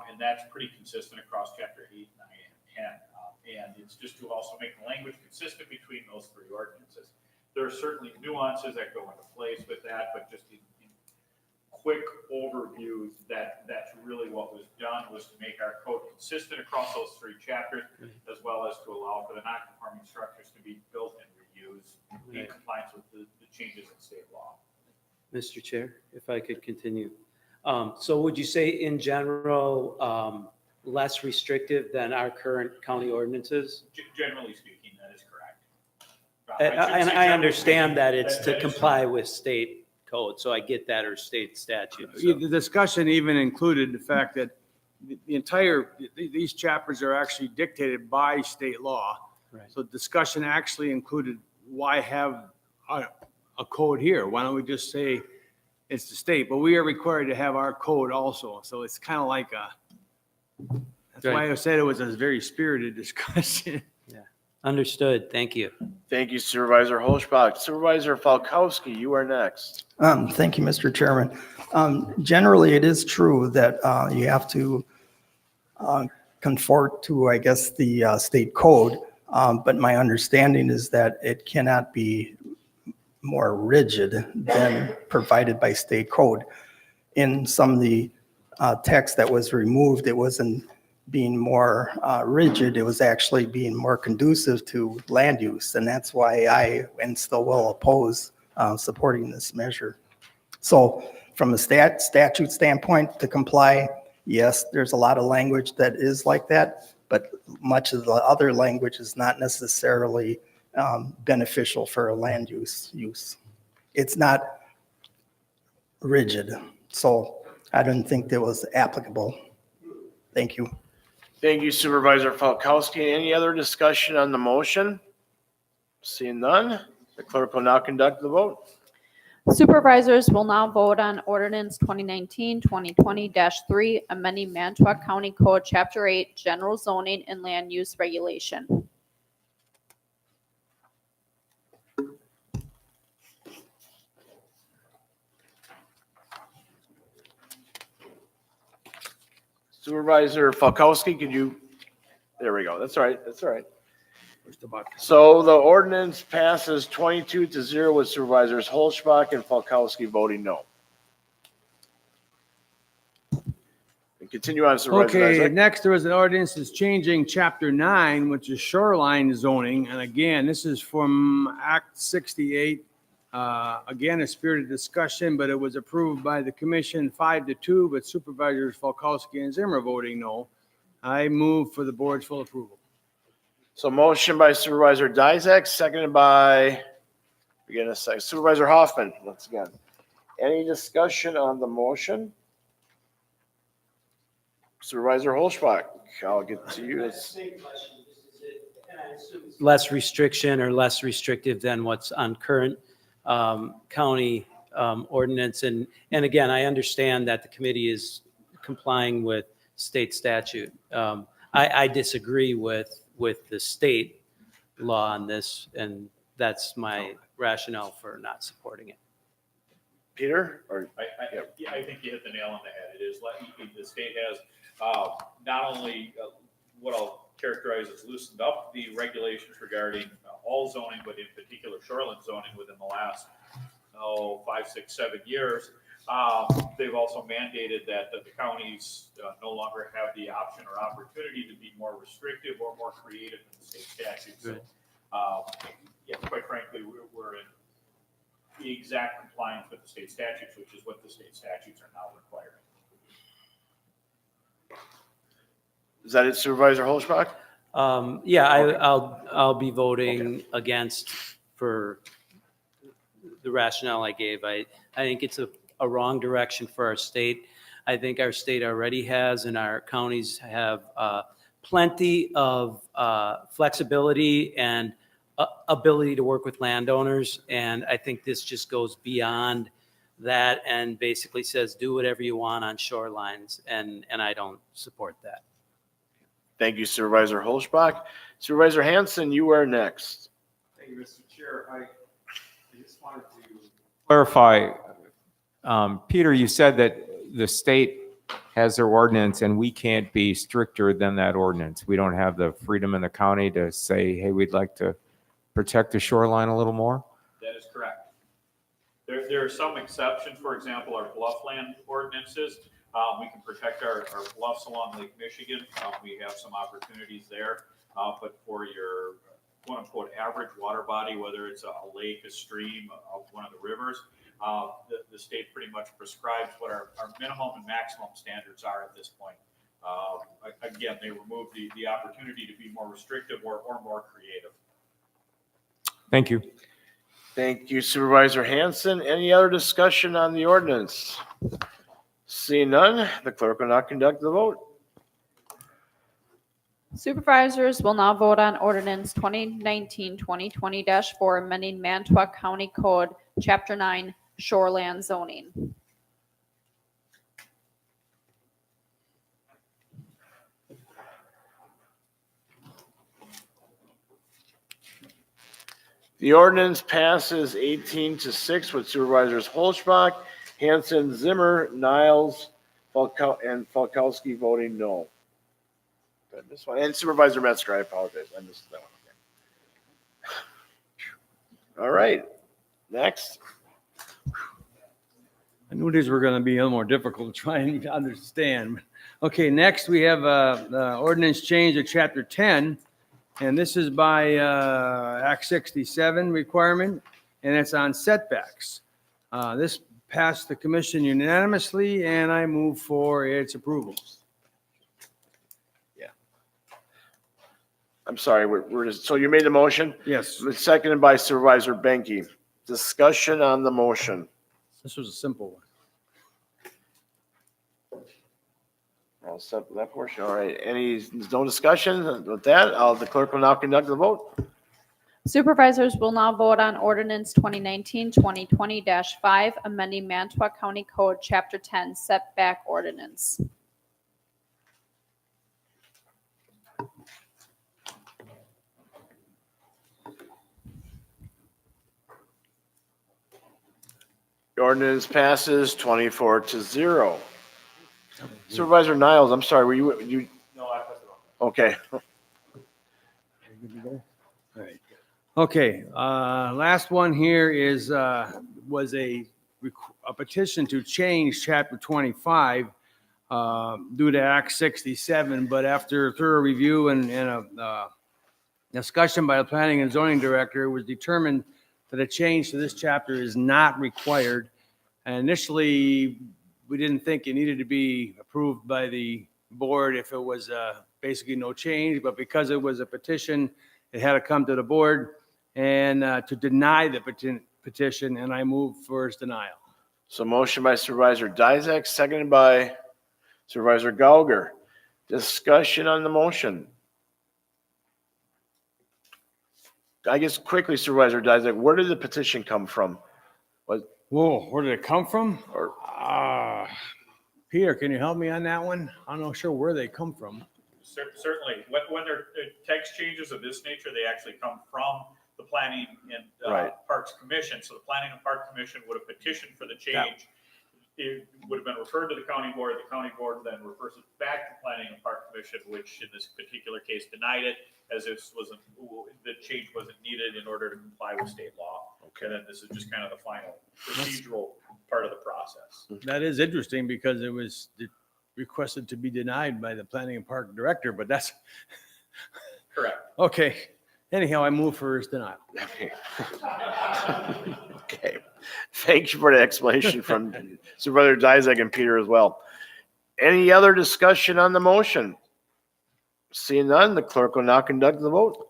And that's pretty consistent across Chapter 8, 9, and 10. And it's just to also make the language consistent between those 3 ordinances. There are certainly nuances that go into place with that, but just in quick overviews, that's really what was done, was to make our code consistent across those 3 chapters, as well as to allow for the non-conforming structures to be built and reused in compliance with the changes in state law. Mr. Chair, if I could continue. So would you say in general, less restrictive than our current county ordinances? Generally speaking, that is correct. And I understand that it's to comply with state code, so I get that, or state statute. So. The discussion even included the fact that these chapters are actually dictated by state law. Right. So discussion actually included, why have a code here? Why don't we just say it's the state? But we are required to have our code also. So it's kind of like that's why I said it was a very spirited discussion. Yeah. Understood. Thank you. Thank you, Supervisor Holzbach. Supervisor Falkowski, you are next. Thank you, Mr. Chairman. Generally, it is true that you have to conform to, I guess, the state code. But my understanding is that it cannot be more rigid than provided by state code. In some of the text that was removed, it wasn't being more rigid, it was actually being more conducive to land use. And that's why I, and still will, oppose supporting this measure. So from a statute standpoint to comply, yes, there's a lot of language that is like that, but much of the other language is not necessarily beneficial for a land use. It's not rigid. So I didn't think that was applicable. Thank you. Thank you, Supervisor Falkowski. Any other discussion on the motion? Seeing none, the clerk will now conduct the vote. Supervisors will now vote on ordinance 2019-2020-3, amending Manitowoc County Code Chapter 8, General Zoning and Land Use Regulation. Supervisor Falkowski, could you, there we go. That's all right. That's all right. So the ordinance passes 22-0 with Supervisors Holzbach and Falkowski voting no. And continue on, Supervisor Okay, Isaac. next there was an ordinance that's changing Chapter 9, which is shoreline zoning. And again, this is from Act 68 Again, a spirited discussion, but it was approved by the commission 5-2, but Supervisors Falkowski and Zimmer voting no. I move for the board's full approval. So motion by Supervisor Dizak, seconded by, again, a second, Supervisor Hoffman, once again. Any discussion on the motion? Supervisor Holschbach, I'll get to you. Less restriction or less restrictive than what's on current county ordinance. And again, I understand that the committee is complying with state statute. I disagree with the state law on this, and that's my rationale for not supporting it. Peter? Or Yeah, I think you hit the nail on the head. It is, the state has not only what I'll characterize as loosened up the regulations regarding all zoning, but in particular shoreline zoning within the last 5, 6, 7 years. They've also mandated that the counties no longer have the option or opportunity to be more restrictive or more creative in the state statute. So, yeah, quite frankly, we're in the exact compliance with the state statutes, which is what the state statutes are now requiring. Is that it, Supervisor Holschbach? Yeah, I'll be voting against for the rationale I gave. I think it's a wrong direction for our state. I think our state already has, and our counties have plenty of flexibility and ability to work with landowners. And I think this just goes beyond that and basically says, do whatever you want on shorelines. And I don't support that. Thank you, Supervisor Holschbach. Supervisor Hanson, you are next. Thank you, Mr. Chair. I just wanted to Clarify, Peter, you said that the state has their ordinance and we can't be stricter than that ordinance. We don't have the freedom in the county to say, hey, we'd like to protect the shoreline a little more? That is correct. There are some exceptions. For example, our bluffland ordinances. We can protect our bluffs along Lake Michigan. We have some opportunities there. But for your quote unquote average water body, whether it's a lake, a stream, one of the rivers, the state pretty much prescribes what our minimum and maximum standards are at this point. Again, they remove the opportunity to be more restrictive or more creative. Thank you. Thank you, Supervisor Hanson. Any other discussion on the ordinance? Seeing none, the clerk will now conduct the vote. Supervisors will now vote on ordinance 2019-2020-4, amending Manitowoc County Code, Chapter 9, Shoreland Zoning. The ordinance passes 18-6 with Supervisors Holschbach, Hanson, Zimmer, Niles, and Falkowski voting no. Good, this one. And Supervisor Metzger, I apologize. I missed that one. All right, next. I knew these were going to be a little more difficult to try and understand. Okay, next we have the ordinance change of Chapter 10, and this is by Act 67 requirement, and it's on setbacks. This passed the commission unanimously, and I move for its approval. Yeah. I'm sorry, we're just, so you made the motion? Yes. It's seconded by Supervisor Benke. Discussion on the motion. This was a simple one. All set with that portion. All right. No discussion with that? The clerk will now conduct the vote. Supervisors will now vote on ordinance 2019-2020-5, amending Manitowoc County Code, Chapter 10, setback ordinance. The ordinance passes 24-0. Supervisor Niles, I'm sorry, were you? No, I put it on. Okay. All right. Okay, last one here is, was a petition to change Chapter 25 due to Act 67, but after thorough review and a discussion by the Planning and Zoning Director, it was determined that a change to this chapter is not required. And initially, we didn't think it needed to be approved by the board if it was basically no change, but because it was a petition, it had to come to the board and to deny the petition, and I move for its denial. So motion by Supervisor Dizak, seconded by Supervisor Gauger. Discussion on the motion. I guess quickly, Supervisor Dizak, where did the petition come from? Whoa, where did it come from? Peter, can you help me on that one? I'm not sure where they come from. Certainly, when there are text changes of this nature, they actually come from the Planning and Parks Commission. So the Planning and Park Commission would have petitioned for the change. It would have been referred to the county board. The county board then refers it back to Planning and Park Commission, which in this particular case denied it, as the change wasn't needed in order to comply with state law. Okay, and then this is just kind of the final procedural part of the process. That is interesting because it was requested to be denied by the Planning and Park Director, but that's correct. Okay. Anyhow, I move for its denial. Okay. Thank you for the explanation from Supervisor Dizak and Peter as well. Any other discussion on the motion? Seeing none, the clerk will now conduct the vote.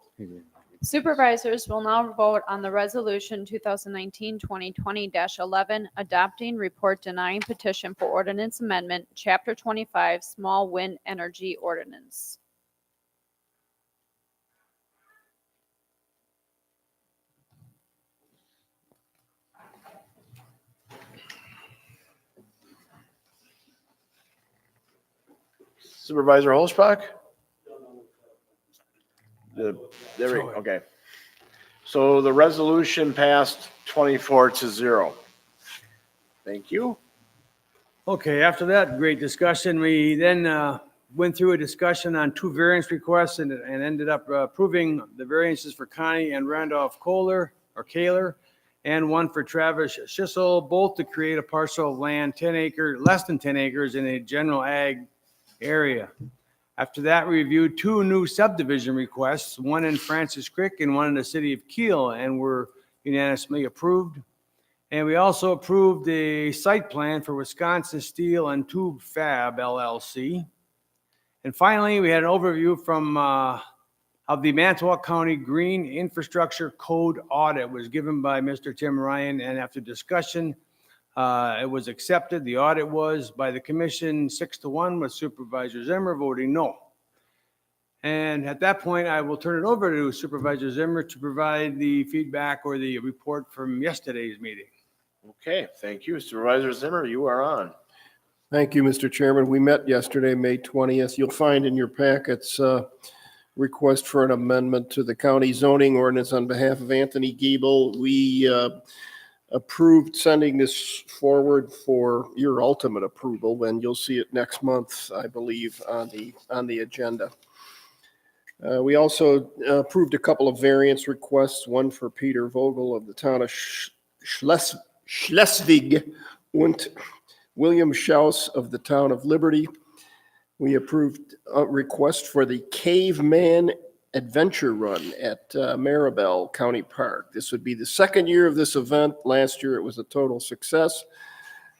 Supervisors will now vote on the resolution 2019-2020-11 adopting report denying petition for ordinance amendment, Chapter 25, Small Wind Energy Ordinance. Supervisor Holzbach? Okay. So the resolution passed 24-0. Thank you. Okay, after that great discussion, we then went through a discussion on two variance requests and ended up approving the variances for Connie and Randolph Kaler, and one for Travis Schissel, both to create a parcel of land less than 10 acres in a general ag area. After that, we reviewed two new subdivision requests, one in Francis Creek and one in the city of Kiel, and were unanimously approved. And we also approved the site plan for Wisconsin Steel and Tube Fab LLC. And finally, we had an overview from of the Manitowoc County Green Infrastructure Code audit was given by Mr. Tim Ryan, and after discussion, it was accepted. The audit was by the commission 6-1 with Supervisor Zimmer voting no. And at that point, I will turn it over to Supervisor Zimmer to provide the feedback or the report from yesterday's meeting. Okay, thank you. Supervisor Zimmer, you are on. Thank you, Mr. Chairman. We met yesterday, May 20th. You'll find in your packets request for an amendment to the county zoning ordinance on behalf of Anthony Giebel. We approved sending this forward for your ultimate approval, and you'll see it next month, I believe, on the agenda. We also approved a couple of variance requests, one for Peter Vogel of the town of Schleswig und William Schaus of the town of Liberty. We approved a request for the Caveman Adventure Run at Maribel County Park. This would be the second year of this event. Last year it was a total success,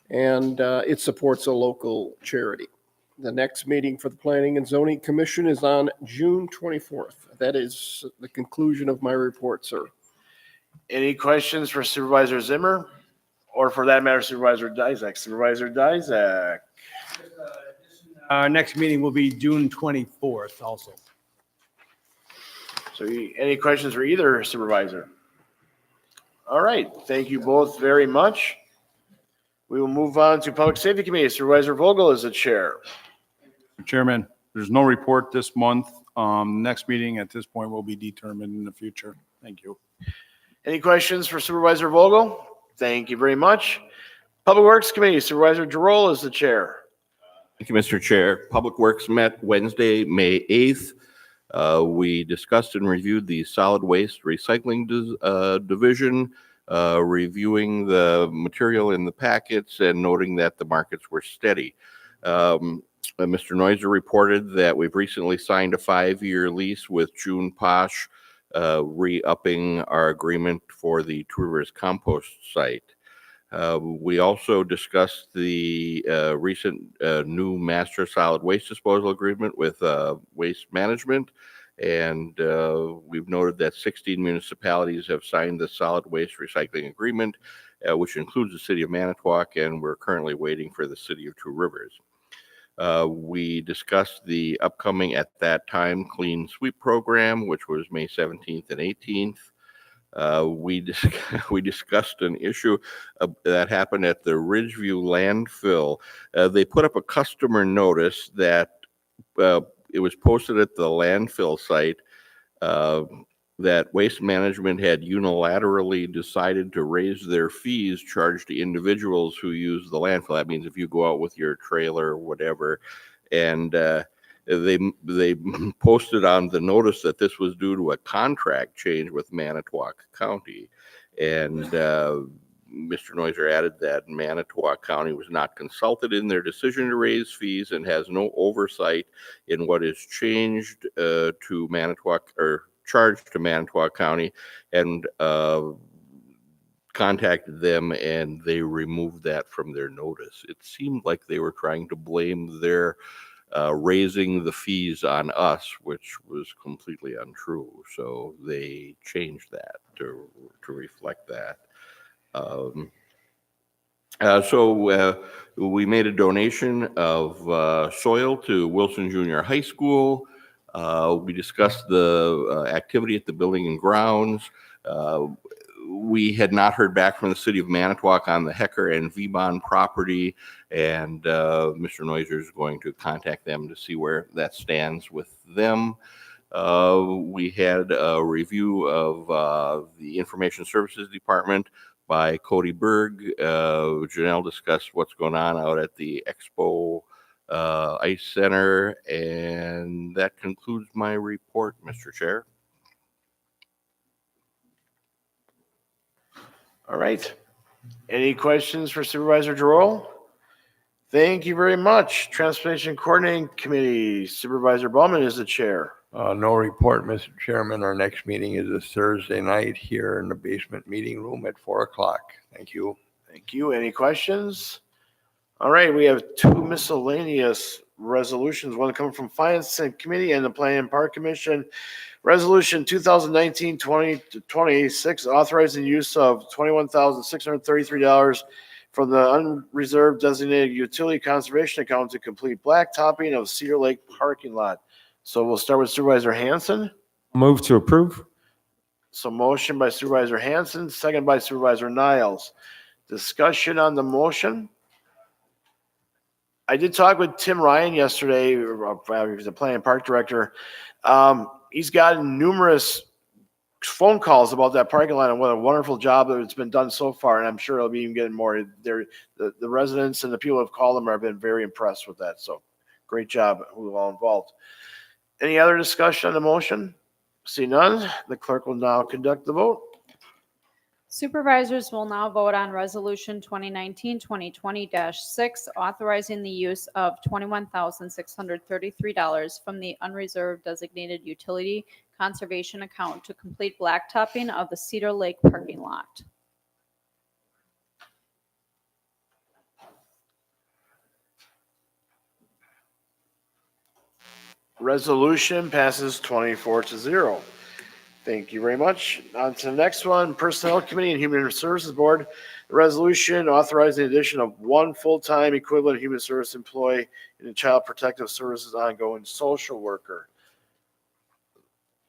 and it supports a local charity. The next meeting for the Planning and Zoning Commission is on June 24th. That is the conclusion of my report, sir. Any questions for Supervisor Zimmer? Or for that matter, Supervisor Dizak? Supervisor Dizak. Our next meeting will be June 24th also. So any questions for either supervisor? All right, thank you both very much. We will move on to Public Safety Committee. Supervisor Vogel is the chair. Chairman, there's no report this month. Next meeting at this point will be determined in the future. Thank you. Any questions for Supervisor Vogel? Thank you very much. Public Works Committee, Supervisor Giroll is the chair. Thank you, Mr. Chair. Public Works met Wednesday, May 8th. We discussed and reviewed the solid waste recycling division, reviewing the material in the packets and noting that the markets were steady. Mr. Neuser reported that we've recently signed a 5-year lease with June Posh re-upping our agreement for the Two Rivers compost site. We also discussed the recent new master solid waste disposal agreement with Waste Management. And we've noted that 16 municipalities have signed the solid waste recycling agreement, which includes the city of Manitowoc, and we're currently waiting for the city of Two Rivers. We discussed the upcoming, at that time, Clean Sweep program, which was May 17th and 18th. We discussed an issue that happened at the Ridgeview landfill. They put up a customer notice that it was posted at the landfill site that Waste Management had unilaterally decided to raise their fees charged to individuals who use the landfill. That means if you go out with your trailer or whatever, and they posted on the notice that this was due to a contract change with Manitowoc County. And Mr. Noiser added that Manitowoc County was not consulted in their decision to raise fees and has no oversight in what is changed to Manitowoc or charged to Manitowoc County, and contacted them and they removed that from their notice. It seemed like they were trying to blame their raising the fees on us, which was completely untrue. So they changed that to reflect that. So we made a donation of soil to Wilson Junior High School. We discussed the activity at the building and grounds. We had not heard back from the city of Manitowoc on the Hecker and Vebon property, and Mr. Noiser is going to contact them to see where that stands with them. We had a review of the Information Services Department by Cody Berg. Janelle discussed what's going on out at the Expo Ice Center, and that concludes my report, Mr. Chair. All right. Any questions for Supervisor Giroux? Thank you very much. Transportation Coordinating Committee, Supervisor Bowman is the chair. No report, Mr. Chairman. Our next meeting is this Thursday night here in the basement meeting room at 4 o'clock. Thank you. Thank you. Any questions? All right, we have two miscellaneous resolutions, one coming from Finance Committee and the Planning and Park Commission. Resolution 2019-2026, authorizing use of $21,633 from the unreserved designated utility conservation account to complete blacktopping of Cedar Lake parking lot. So we'll start with Supervisor Hanson. Move to approve. So motion by Supervisor Hanson, second by Supervisor Niles. Discussion on the motion. I did talk with Tim Ryan yesterday, he's the Planning and Park Director. He's gotten numerous phone calls about that parking lot and what a wonderful job that it's been done so far, and I'm sure it'll be even getting more. The residents and the people who have called them have been very impressed with that, so great job who all involved. Any other discussion on the motion? See none, the clerk will now conduct the vote. Supervisors will now vote on Resolution 2019-2020-6, authorizing the use of $21,633 from the unreserved designated utility conservation account to complete blacktopping of the Cedar Lake parking lot. Resolution passes 24-0. Thank you very much. On to the next one, Personnel Committee and Human Services Board. A resolution authorizing the addition of one full-time equivalent human service employee in the Child Protective Services ongoing social worker.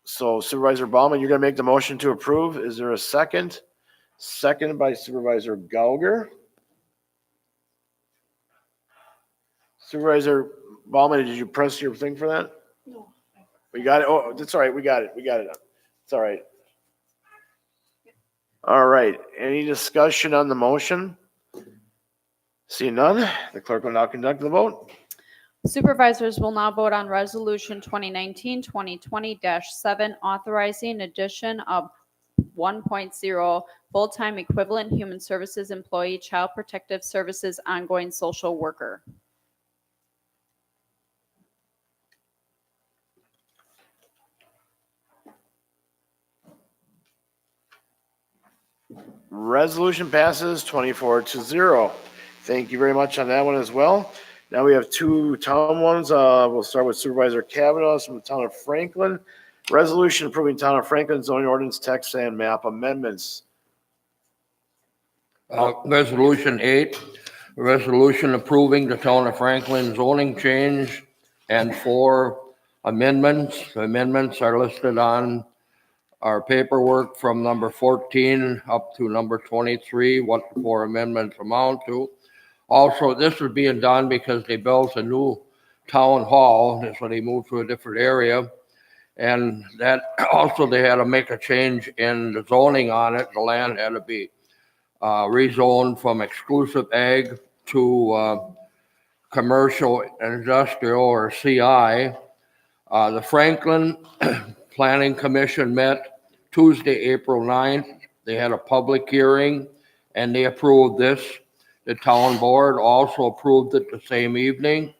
So Supervisor Baumann, you're going to make the motion to approve. Is there a second? Second by Supervisor Gauger. Supervisor Baumann, did you press your thing for that? No. We got it. Oh, that's all right. We got it. We got it. It's all right. All right. Any discussion on the motion? Seeing none, the clerk will now conduct the vote. Supervisors will now vote on Resolution 2019-2020-7, authorizing addition of 1.0 full-time equivalent human services employee, Child Protective Services ongoing social worker. Resolution passes 24-0. Thank you very much on that one as well. Now we have two town ones. We'll start with Supervisor Kavanaugh from the town of Franklin. Resolution approving town of Franklin zoning ordinance text and map amendments. Resolution 8, a resolution approving the town of Franklin zoning change and 4 amendments. The amendments are listed on our paperwork from number 14 up to number 23, what the 4 amendments amount to. Also, this is being done because they built a new town hall. That's when they moved to a different area. And that also they had to make a change in the zoning on it. The land had to be rezoned from exclusive ag to commercial industrial or CI. The Franklin Planning Commission met Tuesday, April 9th. They had a public hearing and they approved this. The town board also approved it the same evening.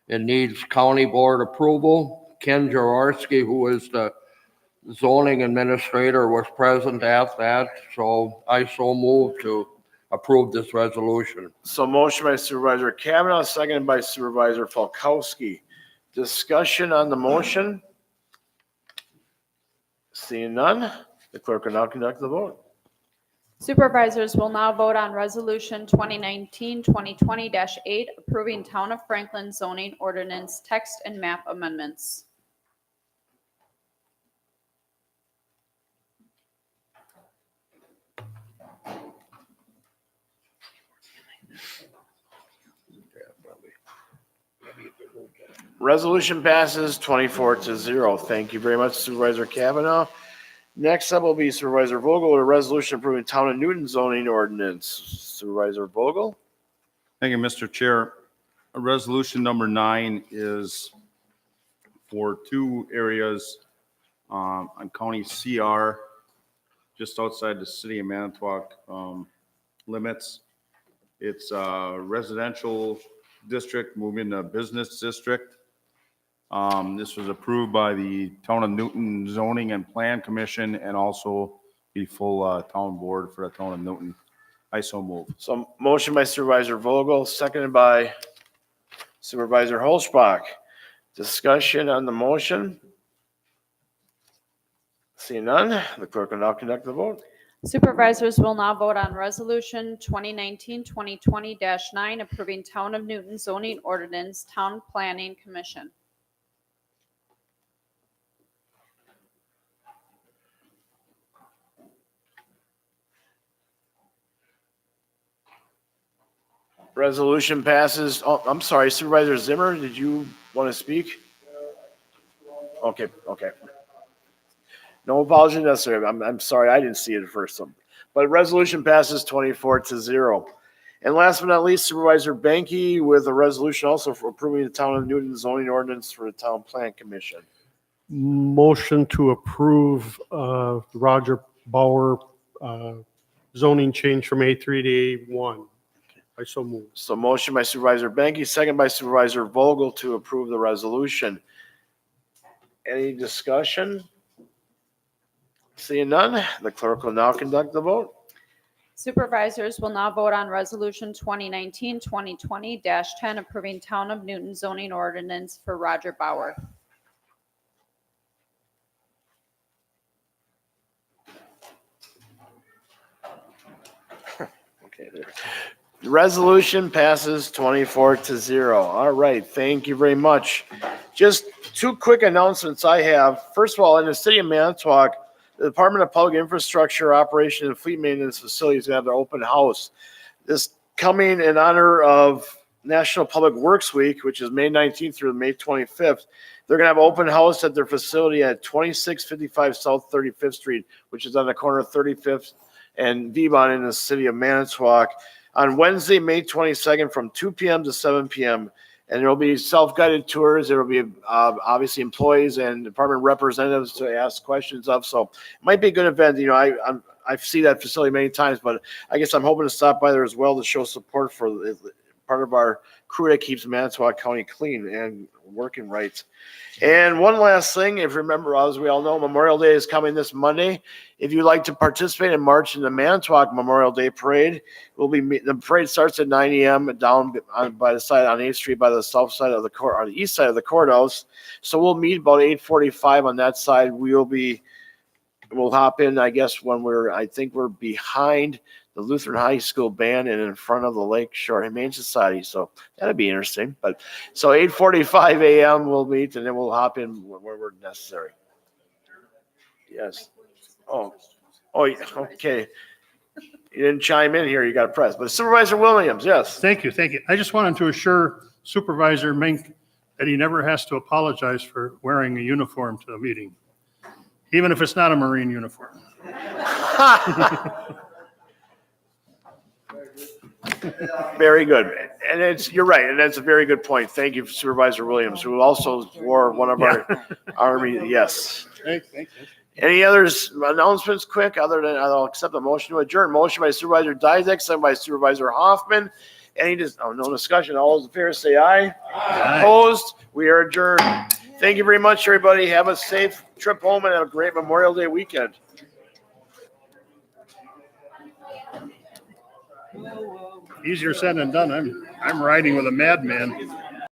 It needs county board approval. Ken Jaworski, who is the zoning administrator, was present at that. So I so move to approve this resolution. So motion by Supervisor Kavanaugh, seconded by Supervisor Falkowski. Discussion on the motion? Seeing none, the clerk will now conduct the vote. Supervisors will now vote on Resolution 2019-2020-8, approving Town of Franklin zoning ordinance text and map amendments. Resolution passes 24-0. Thank you very much, Supervisor Kavanaugh. Next up will be Supervisor Vogel, a resolution approving Town of Newton zoning ordinance. Supervisor Vogel. Thank you, Mr. Chair. Resolution number 9 is for 2 areas on County CR, just outside the city of Manitowoc limits. It's a residential district moving to business district. This was approved by the Town of Newton Zoning and Plan Commission and also the full town board for the Town of Newton. I so move. So motion by Supervisor Vogel, seconded by Supervisor Holzbach. Discussion on the motion? Seeing none, the clerk will now conduct the vote. Supervisors will now vote on Resolution 2019-2020-9, approving Town of Newton zoning ordinance Town Planning Commission. Resolution passes. Oh, I'm sorry, Supervisor Zimmer, did you want to speak? Okay. No apology necessary. I'm sorry, I didn't see it at first. But resolution passes 24-0. And last but not least, Supervisor Banky with a resolution also for approving the Town of Newton zoning ordinance for the Town Plan Commission. Motion to approve Roger Bauer zoning change from A3 to A1. I so move. So motion by Supervisor Banky, second by Supervisor Vogel to approve the resolution. Any discussion? Seeing none, the clerk will now conduct the vote. Supervisors will now vote on Resolution 2019-2020-10, approving Town of Newton zoning ordinance for Roger Bauer. Okay, there. The resolution passes 24-0. All right, thank you very much. Just 2 quick announcements I have. First of all, in the city of Manitowoc, the Department of Public Infrastructure, Operation and Fleet Maintenance Facilities have their open house. This coming in honor of National Public Works Week, which is May 19th through May 25th. They're going to have an open house at their facility at 2655 South 35th Street, which is on the corner of 35th and Vebon in the city of Manitowoc, on Wednesday, May 22nd from 2 p.m. to 7 p.m. And there will be self-guided tours. There will be obviously employees and department representatives to ask questions of. So it might be a good event. You know, I've seen that facility many times, but I guess I'm hoping to stop by there as well to show support for part of our crew that keeps Manitowoc County clean and working rights. And one last thing, if you remember, as we all know, Memorial Day is coming this Monday. If you'd like to participate and march in the Manitowoc Memorial Day Parade, the parade starts at 9 a.m. down by the side on 8th Street by the south side of the court, or the east side of the courthouse. So we'll meet about 8:45 on that side. We'll hop in, I guess, when I think we're behind the Lutheran High School band and in front of the Lake Shore Humane Society. So that'll be interesting. But so 8:45 a.m. we'll meet, and then we'll hop in where we're necessary. Yes. Oh, yeah. Okay. You didn't chime in here. You got to press. But Supervisor Williams, yes. Thank you. I just wanted to assure Supervisor Mink that he never has to apologize for wearing a uniform to a meeting, even if it's not a Marine uniform. Very good. And you're right. And that's a very good point. Thank you, Supervisor Williams, who also wore one of our Army. Yes. Thank you. Any other announcements quick other than I'll accept the motion to adjourn? Motion by Supervisor Dizek, second by Supervisor Hoffman. No discussion. All those in favor say aye. Aye. Opposed? We are adjourned. Thank you very much, everybody. Have a safe trip home and have a great Memorial Day weekend. Easier said than done. I'm riding with a madman.